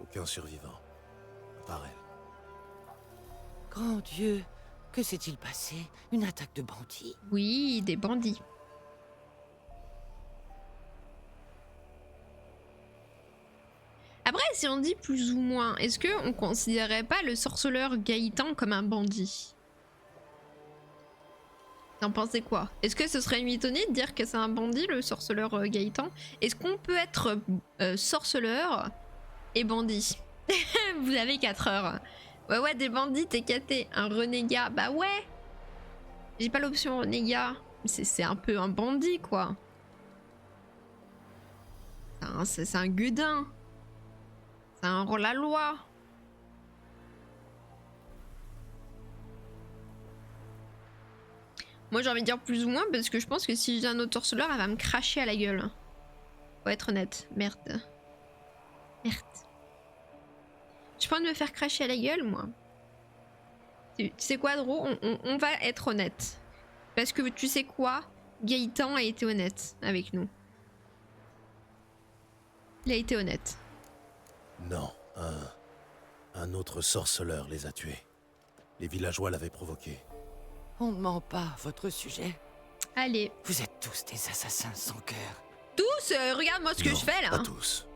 Aucun survivant. À part elle.
Grand Dieu, que s'est-il passé? Une attaque de bandits?
Oui, des bandits. Après, si on dit plus ou moins, est-ce qu'on considérait pas le sorceleur Gaëtan comme un bandit? T'en pensais quoi? Est-ce que ce serait une mythonie de dire que c'est un bandit, le sorceleur Gaëtan? Est-ce qu'on peut être sorceleur et bandit? Vous avez 4 heures. Ouais, des bandits, t'es caté. Un renégat, bah ouais. J'ai pas l'option renégat. C'est un peu un bandit, quoi. C'est un gudin. C'est un hors-la-loi. Moi j'ai envie de dire plus ou moins parce que je pense que si j'ai un autre sorceleur, elle va me cracher à la gueule. Faut être honnête. Merde. Merde. J'ai pas envie de me faire cracher à la gueule, moi. Tu sais quoi, Dro? On va être honnête. Parce que tu sais quoi? Gaëtan a été honnête avec nous. Il a été honnête.
Non, un autre sorceleur les a tués. Les villageois l'avaient provoqué.
On ne ment pas, votre sujet.
Allez.
Vous êtes tous des assassins sans cœur.
Tous regarde-moi ce que je fais là.
Pas tous.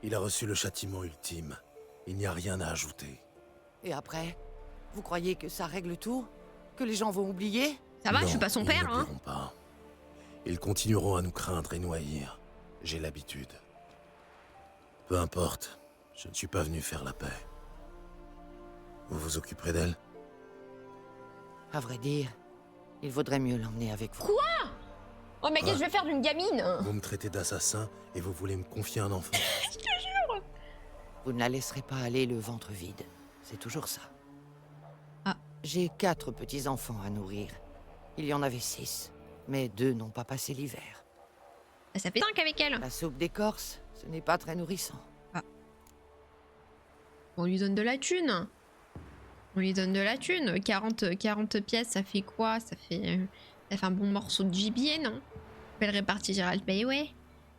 Il a reçu le châtiment ultime. Il n'y a rien à ajouter.
Et après? Vous croyez que ça règle tout? Que les gens vont oublier?
Ça va, je suis pas son père, hein.
Pas. Ils continueront à nous craindre et nous haïr. J'ai l'habitude. Peu importe, je ne suis pas venu faire la paix. Vous vous occuperez d'elle?
À vrai dire, il vaudrait mieux l'emmener avec vous.
Quoi? Oh mais qu'est-ce que je vais faire d'une gamine?
Vous me traitez d'assassin et vous voulez me confier un enfant?
Je te jure.
Vous ne la laisserez pas aller le ventre vide. C'est toujours ça.
Ah.
J'ai 4 petits-enfants à nourrir. Il y en avait 6, mais 2 n'ont pas passé l'hiver.
Ça fait 5 avec elle.
La soupe d'écorce, ce n'est pas très nourrissant.
Ah. On lui donne de la thune. On lui donne de la thune. 40 pièces, ça fait quoi? Ça fait un bon morceau de gibier, non? Belle répartie, Gérald Bay, ouais.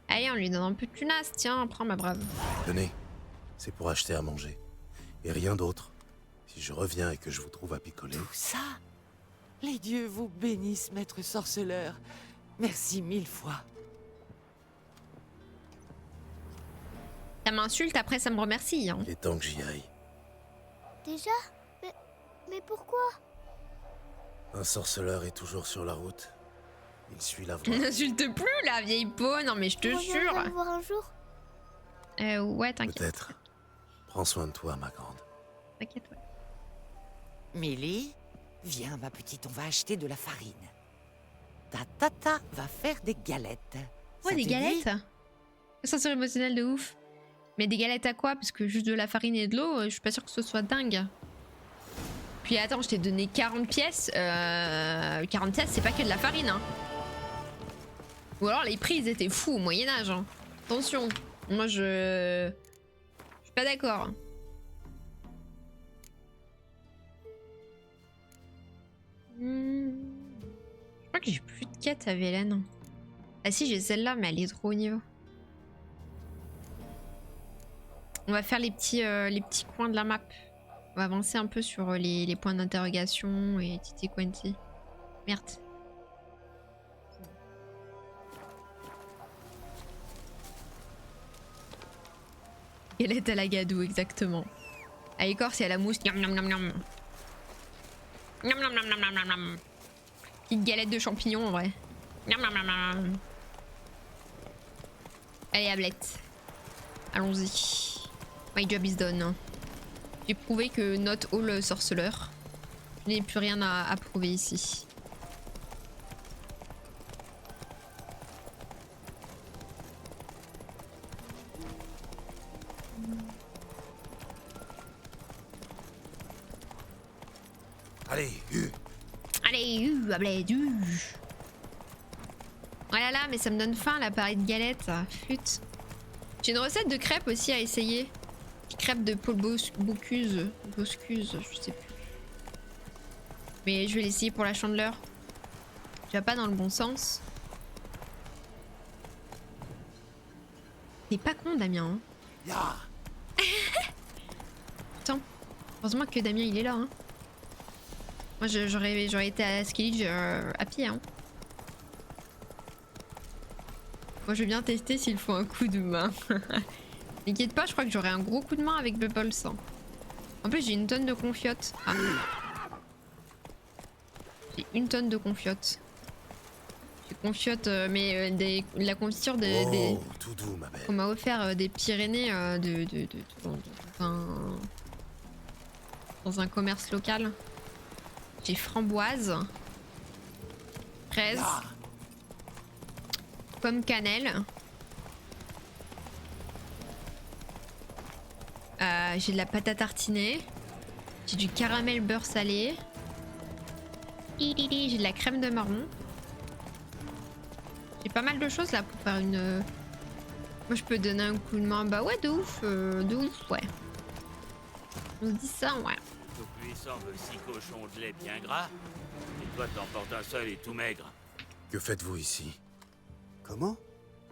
Allez, on lui donne un peu de tunasse. Tiens, prends ma brave.
Tenez, c'est pour acheter à manger. Et rien d'autre. Si je reviens et que je vous trouve à picoler...
Tout ça? Les dieux vous bénissent, maître sorceleur. Merci 1000 fois.
Ça m'insulte, après ça me remercie. Hein.
Il est temps que j'y aille.
Déjà? Mais pourquoi?
Un sorceleur est toujours sur la route. Il suit la voie.
N'insulte plus la vieille peau, non mais je te jure.
On va voir un jour?
Ouais, t'inquiète.
Peut-être. Prends soin de toi, ma grande.
T'inquiète, ouais.
Millie, viens ma petite, on va acheter de la farine. Ta tata va faire des galettes.
Ouais, des galettes? Senseur émotionnel de ouf. Mais des galettes à quoi? Parce que juste de la farine et de l'eau, je suis pas sûre que ce soit dingue. Puis attends, je t'ai donné 40 pièces. 40 pièces, c'est pas que de la farine. Hein. Ou alors les prix, ils étaient fous au Moyen-Âge. Hein. Attention, moi je suis pas d'accord. Je crois que j'ai plus de quêtes à Vélène. Ah si, j'ai celle-là, mais elle est trop haut niveau. On va faire les petits coins de la map. On va avancer un peu sur les points d'interrogation et Titi Quanti. Merde. Galette à la gadou, exactement. À l'écorce et à la mousse. Niam, niam, niam, niam. Miam, miam, miam, miam, miam, miam. Petite galette de champignons en vrai. Miam, miam, miam, miam. Allez, Ablette. Allons-y. My job is done. J'ai prouvé que not all sorceleur. Je n'ai plus rien à prouver ici.
Allez,
Allez, Ablette. Oh là là, mais ça me donne faim la parée de galettes. Flûte. J'ai une recette de crêpes aussi à essayer. Crêpes de Paul Bocuse, je sais plus. Mais je vais l'essayer pour la chandeleur. Tu vas pas dans le bon sens. T'es pas con, Damien. Hein. Attends. Heureusement que Damien il est là. Hein. Moi j'aurais été à Skillage à pied. Hein. Moi je vais bien tester s'il faut un coup de main. T'inquiète pas, je crois que j'aurai un gros coup de main avec Bubbles. En plus j'ai une tonne de confiottes. Ah. J'ai une tonne de confiottes. J'ai confiottes mais la confiture
tout doux, ma belle.
On m'a offert des Pyrénées dans un commerce local. J'ai framboise, fraise, pomme cannelle. J'ai de la pâte à tartiner. J'ai du caramel beurre salé. J'ai de la crème de marron. J'ai pas mal de choses là pour faire une... Moi je peux donner un coup de main. Bah ouais, de ouf, ouais. On se dit ça, ouais.
Tout puissant veut 6 cochons de lait bien gras, et toi t'emportes un seul et tout maigre.
Que faites-vous ici?
Comment?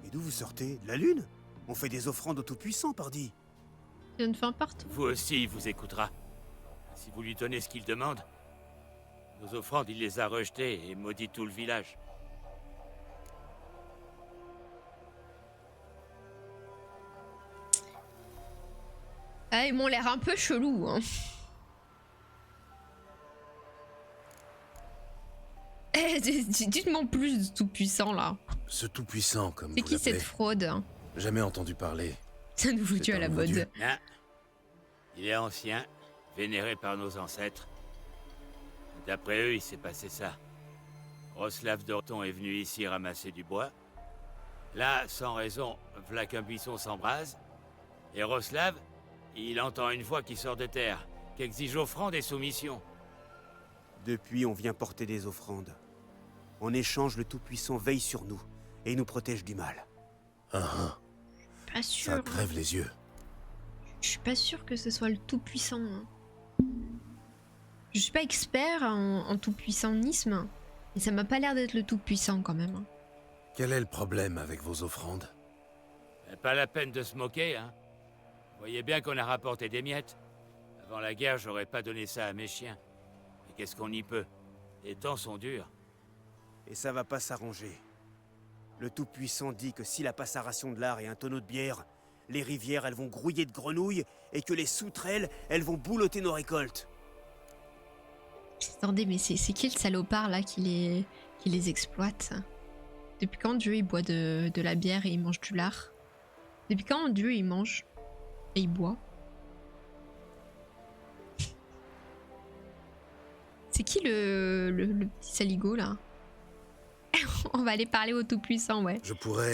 Et d'où vous sortez? De la lune? On fait des offrandes au Tout-Puissant, pardi.
Il y a une fin partout.
Vous aussi, il vous écoutera. Si vous lui donnez ce qu'il demande, nos offrandes, il les a rejetées et maudit tout le village.
Ah, ils m'ont l'air un peu chelou, hein. Dites-moi plus de Tout-Puissant là.
Ce Tout-Puissant, comme vous
C'est qui
l'appelez.
cette fraude?
Jamais entendu parler.
C'est un nouveau dieu à la mode.
Hein? Il est ancien, vénéré par nos ancêtres. D'après eux, il s'est passé ça. Roslav d'Orton est venu ici ramasser du bois. Là, sans raison, v'là qu'un buisson s'embrase. Et Roslav, il entend une voix qui sort de terre, qui exige offrande et soumission.
Depuis, on vient porter des offrandes. En échange, le Tout-Puissant veille sur nous et nous protège du mal.
Pas sûr.
Ça crève les yeux.
Je suis pas sûre que ce soit le Tout-Puissant. Hein. Je suis pas expert en Tout-Puissantisme, mais ça m'a pas l'air d'être le Tout-Puissant quand même. Hein.
Quel est le problème avec vos offrandes?
Pas la peine de se moquer, hein. Vous voyez bien qu'on a rapporté des miettes. Avant la guerre, j'aurais pas donné ça à mes chiens. Mais qu'est-ce qu'on y peut? Les temps sont durs.
Et ça va pas s'arranger. Le Tout-Puissant dit que s'il a pas sa ration de lard et un tonneau de bière, les rivières, elles vont grouiller de grenouilles et que les sauterelles, elles vont boulotter nos récoltes.
Attendez, mais c'est qui le salopard là qui les exploite? Depuis quand Dieu il boit de la bière et il mange du lard? Depuis quand Dieu il mange et il boit? C'est qui le petit saligo là? On va aller parler au Tout-Puissant, ouais.
Je pourrais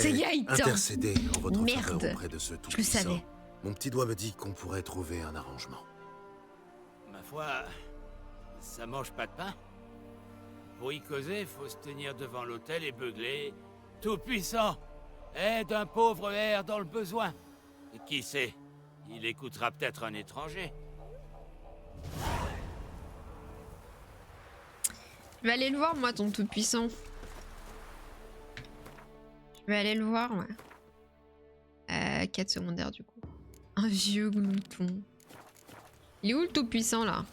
intercéder en votre faveur auprès de ce Tout-Puissant.
Je le savais.
Mon petit doigt me dit qu'on pourrait trouver un arrangement.
Ma foi, ça mange pas de pain. Pour y causer, faut se tenir devant l'autel et beugler. Tout-Puissant, aide un pauvre hère dans le besoin. Et qui sait, il écoutera peut-être un étranger.
Je vais aller le voir, moi, ton Tout-Puissant. Je vais aller le voir, ouais. Quête secondaire, du coup. Un vieux glouton. Il est où le Tout-Puissant, là?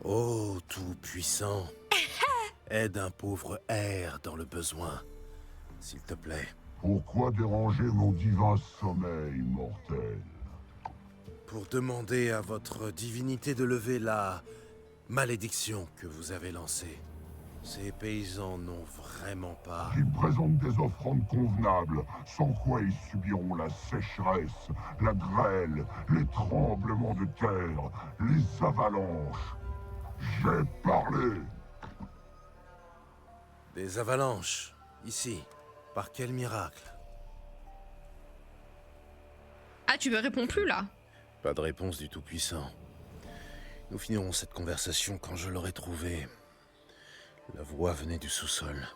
Oh, Tout-Puissant. Aide un pauvre hère dans le besoin, s'il te plaît.
Pourquoi déranger mon divin sommeil, mortel?
pour demander à votre divinité de lever la malédiction que vous avez lancée. Ces paysans n'ont vraiment pas...
Qu'ils présentent des offrandes convenables, sans quoi ils subiront la sécheresse, la grêle, les tremblements de terre, les avalanches. J'ai parlé.
Des avalanches, ici. Par quel miracle?
Ah, tu me réponds plus là?
Pas de réponse du Tout-Puissant. Nous finirons cette conversation quand je l'aurai trouvée. La voix venait du sous-sol.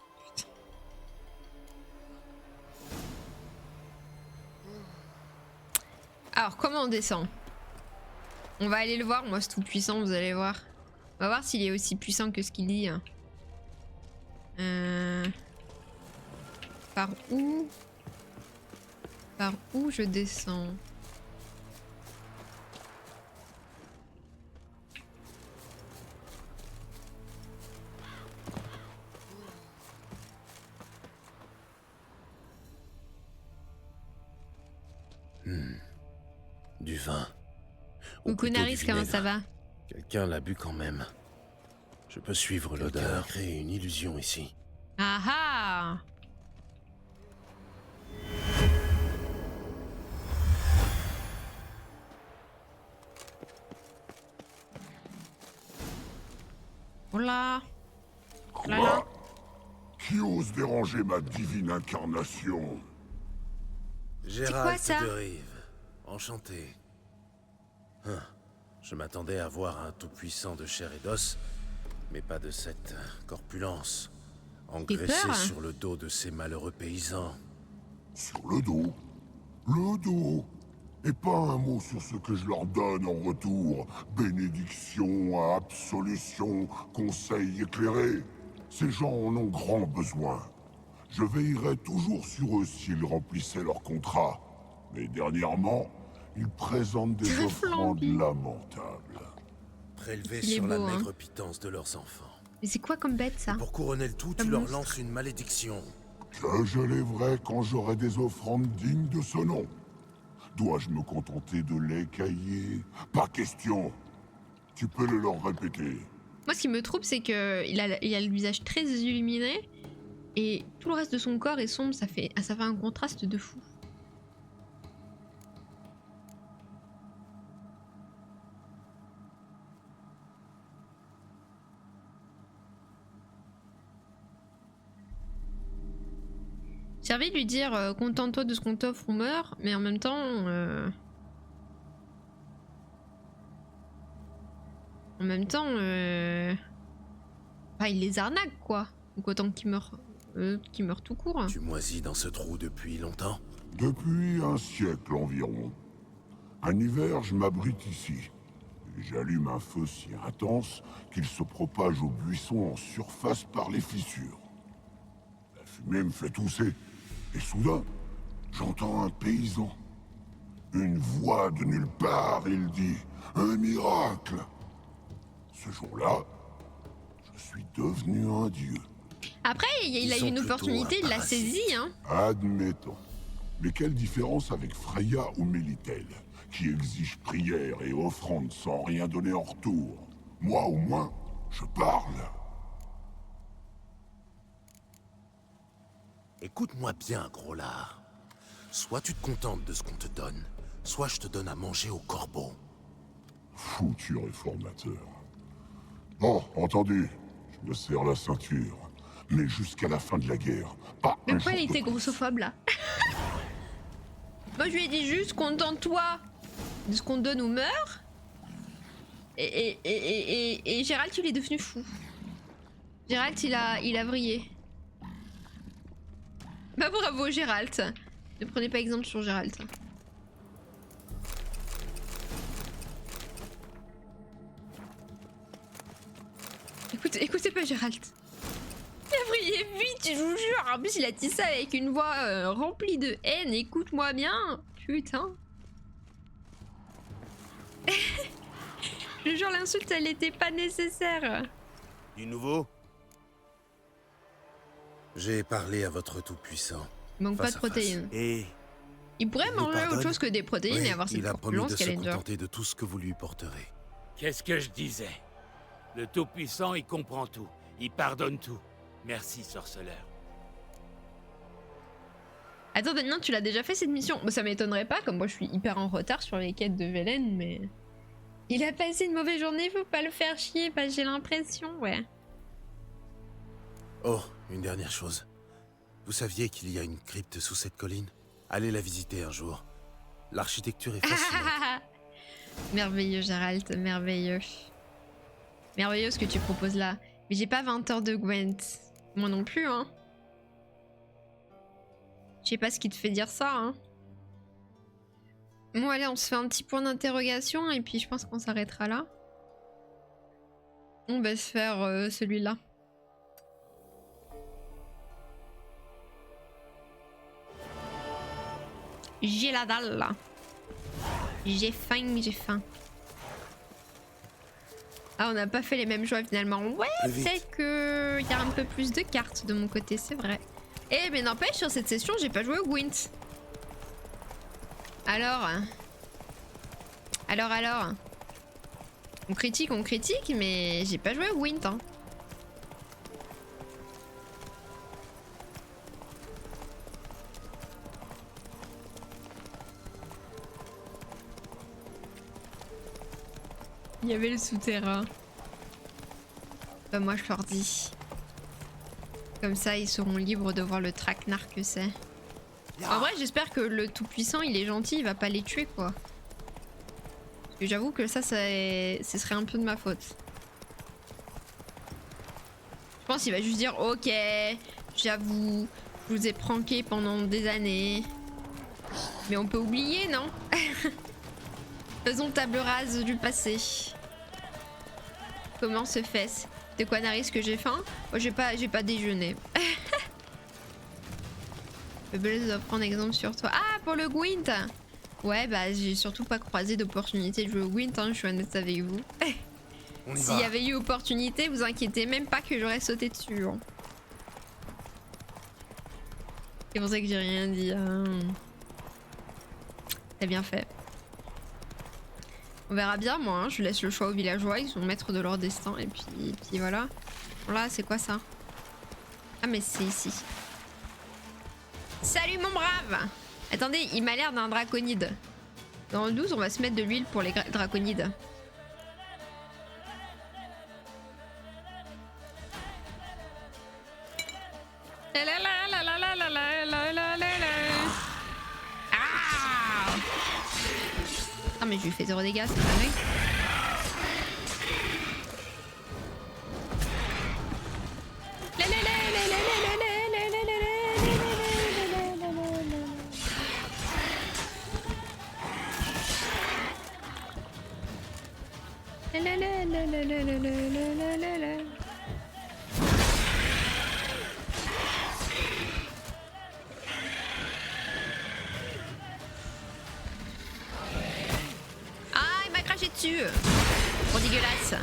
Alors, comment on descend? On va aller le voir, moi, ce Tout-Puissant, vous allez voir. On va voir s'il est aussi puissant que ce qu'il dit. Par où? Par où je descends?
Du vin.
Coucou Naris, comment ça va?
Quelqu'un l'a bu quand même. Je peux suivre l'odeur. Créer une illusion ici.
Ah ah! Oh là! Oh là là!
Qui ose déranger ma divine incarnation?
Gérald de Rive. Enchanté. Je m'attendais à voir un tout-puissant de chair et d'os, mais pas de cette corpulence, engraissé sur le dos de ces malheureux paysans.
Sur le dos? Le dos? Et pas un mot sur ce que je leur donne en retour. Bénédiction, absolution, conseil éclairé. Ces gens en ont grand besoin. Je veillerai toujours sur eux s'ils remplissaient leur contrat. Mais dernièrement, ils présentent des offrandes lamentables.
Prélevées sur la maigre pitance de leurs enfants.
Mais c'est quoi comme bête, ça?
Pour couronner le tout, tu leur lances une malédiction.
Que je lèverai quand j'aurai des offrandes dignes de ce nom. Dois-je me contenter de l'écailler? Pas question. Tu peux le leur répéter.
Moi, ce qui me trouble, c'est qu'il a le visage très illuminé et tout le reste de son corps est sombre. Ça fait un contraste de fou. J'ai envie de lui dire contente-toi de ce qu'on t'offre ou meurt, mais en même temps... En même temps... Bah, il les arnaque, quoi. Donc autant qu'il meurt tout court.
Tu moisis dans ce trou depuis longtemps?
Depuis un siècle environ. Un hiver, je m'abrite ici. J'allume un feu si intense qu'il se propage aux buissons en surface par les fissures. La fumée me fait tousser. Et soudain, j'entends un paysan. Une voix de nulle part, il dit « Un miracle !» Ce jour-là, je suis devenu un dieu.
Après, il a eu une opportunité, il l'a saisi, hein.
Admettons. Mais quelle différence avec Freya ou Mélitel, qui exigent prière et offrande sans rien donner en retour? Moi, au moins, je parle.
Écoute-moi bien, gros lard. Soit tu te contentes de ce qu'on te donne, soit je te donne à manger au corbeau.
Foutu réformateur. Bon, entendu. Je me serre la ceinture. Mais jusqu'à la fin de la guerre, pas
mais
un
pourquoi
jour
il était
de...
grossophobe, là? Moi, je lui ai dit juste contente-toi de ce qu'on te donne ou meurt. Et Gérald, il est devenu fou. Gérald, il a vrillé. Bah bravo Gérald. Ne prenez pas exemple sur Gérald. Écoutez pas Gérald. Il a vrillé vite, je vous jure. En plus il a dit ça avec une voix remplie de haine. Écoute-moi bien. Putain. Je jure l'insulte elle était pas nécessaire.
Du nouveau?
J'ai parlé à votre tout-puissant.
Il manque pas de protéines.
Et
Il pourrait
nous
manger autre
pardonne.
chose que des protéines et avoir cette
Il a promis
corpulence
de se
Scavenger.
contenter de tout ce que vous lui porterez.
Qu'est-ce que je disais? Le Tout-Puissant, il comprend tout. Il pardonne tout. Merci, sorceleur.
Attends, Damien, tu l'as déjà fait cette mission? Bon, ça m'étonnerait pas, comme moi je suis hyper en retard sur les quêtes de Velen, mais... Il a passé une mauvaise journée, faut pas le faire chier, bah j'ai l'impression, ouais.
Oh, une dernière chose. Vous saviez qu'il y a une crypte sous cette colline? Allez la visiter un jour. L'architecture est fascinante.
Merveilleux, Gérald, merveilleux. Merveilleux ce que tu proposes là. Mais j'ai pas 20 heures de Gwent. Moi non plus, hein. Je sais pas ce qui te fait dire ça, hein. Bon, allez, on se fait un petit point d'interrogation et puis je pense qu'on s'arrêtera là. On va se faire celui-là. J'ai la dalle là. J'ai faim, j'ai faim. Ah, on n'a pas fait les mêmes choix finalement. Ouais, c'est que il y a un peu plus de cartes de mon côté, c'est vrai. Eh, mais n'empêche, sur cette session, j'ai pas joué au Gwent. Alors. On critique, mais j'ai pas joué au Gwent, hein. Il y avait le souterrain. Bah moi je leur dis. Comme ça ils seront libres de voir le traquenard que c'est. En vrai j'espère que le tout puissant il est gentil, il va pas les tuer quoi. Parce que j'avoue que ça ce serait un peu de ma faute. Je pense qu'il va juste dire ok, j'avoue, je vous ai pranké pendant des années. Mais on peut oublier non? Faisons table rase du passé. Comment se fait-ce? De quoi Naris que j'ai faim? Moi j'ai pas déjeuné. Bubbles doit prendre exemple sur toi. Ah pour le Gwent. Ouais bah j'ai surtout pas croisé d'opportunité de jouer au Gwent, hein, je suis honnête avec vous. S'il y avait eu opportunité, vous inquiétez même pas que j'aurais sauté dessus. Hein. C'est pour ça que j'ai rien dit. Hein. T'as bien fait. On verra bien, moi, hein. Je laisse le choix aux villageois, ils sont maîtres de leur destin, et puis voilà. Bon, là, c'est quoi ça? Ah, mais c'est ici. Salut, mon brave! Attendez, il m'a l'air d'un draconide. Dans le 12, on va se mettre de l'huile pour les draconides. Ah mais je lui fais 0 dégâts, c'est pas vrai. Ah, il m'a craché dessus. Trop dégueulasse.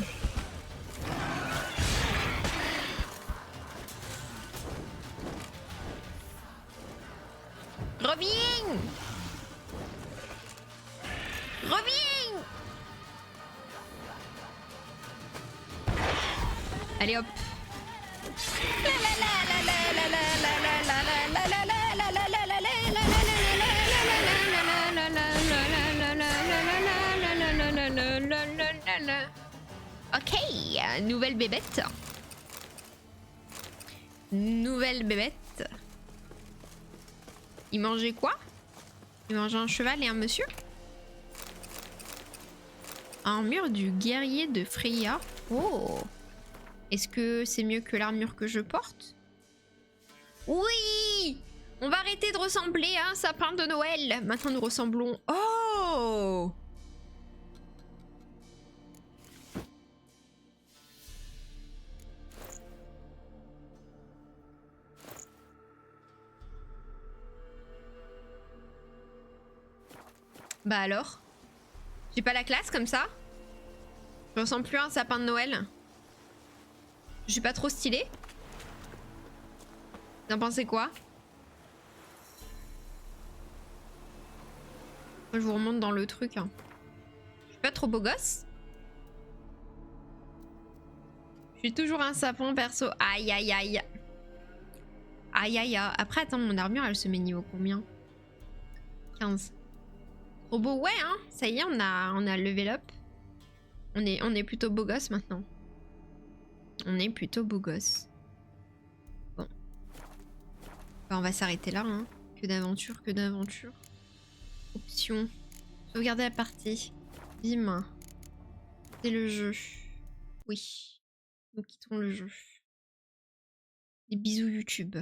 Reviens. Reviens. Allez hop. Ok, nouvelle bébête. Nouvelle bébête. Il mangeait quoi? Il mangeait un cheval et un monsieur? Armure du guerrier de Freya. Oh! Est-ce que c'est mieux que l'armure que je porte? Oui! On va arrêter de ressembler à un sapin de Noël. Maintenant nous ressemblons... Oh! Bah alors? J'ai pas la classe comme ça? Je ressemble plus à un sapin de Noël? Je suis pas trop stylée? Vous en pensez quoi? Moi, je vous remonte dans le truc. Hein. Je suis pas trop beau gosse. Je suis toujours un sapin perso. Aïe aïe aïe. Aïe aïe aïe. Après, attends, mon armure, elle se met niveau combien? 15. Trop beau, ouais, hein. Ça y est, on a level up. On est plutôt beau gosse maintenant. On est plutôt beau gosse. Bon. Bah, on va s'arrêter là, hein. Que d'aventure, que d'aventure. Option. Sauvegarder la partie. Bim. C'est le jeu. Oui. Nous quittons le jeu. Des bisous YouTube.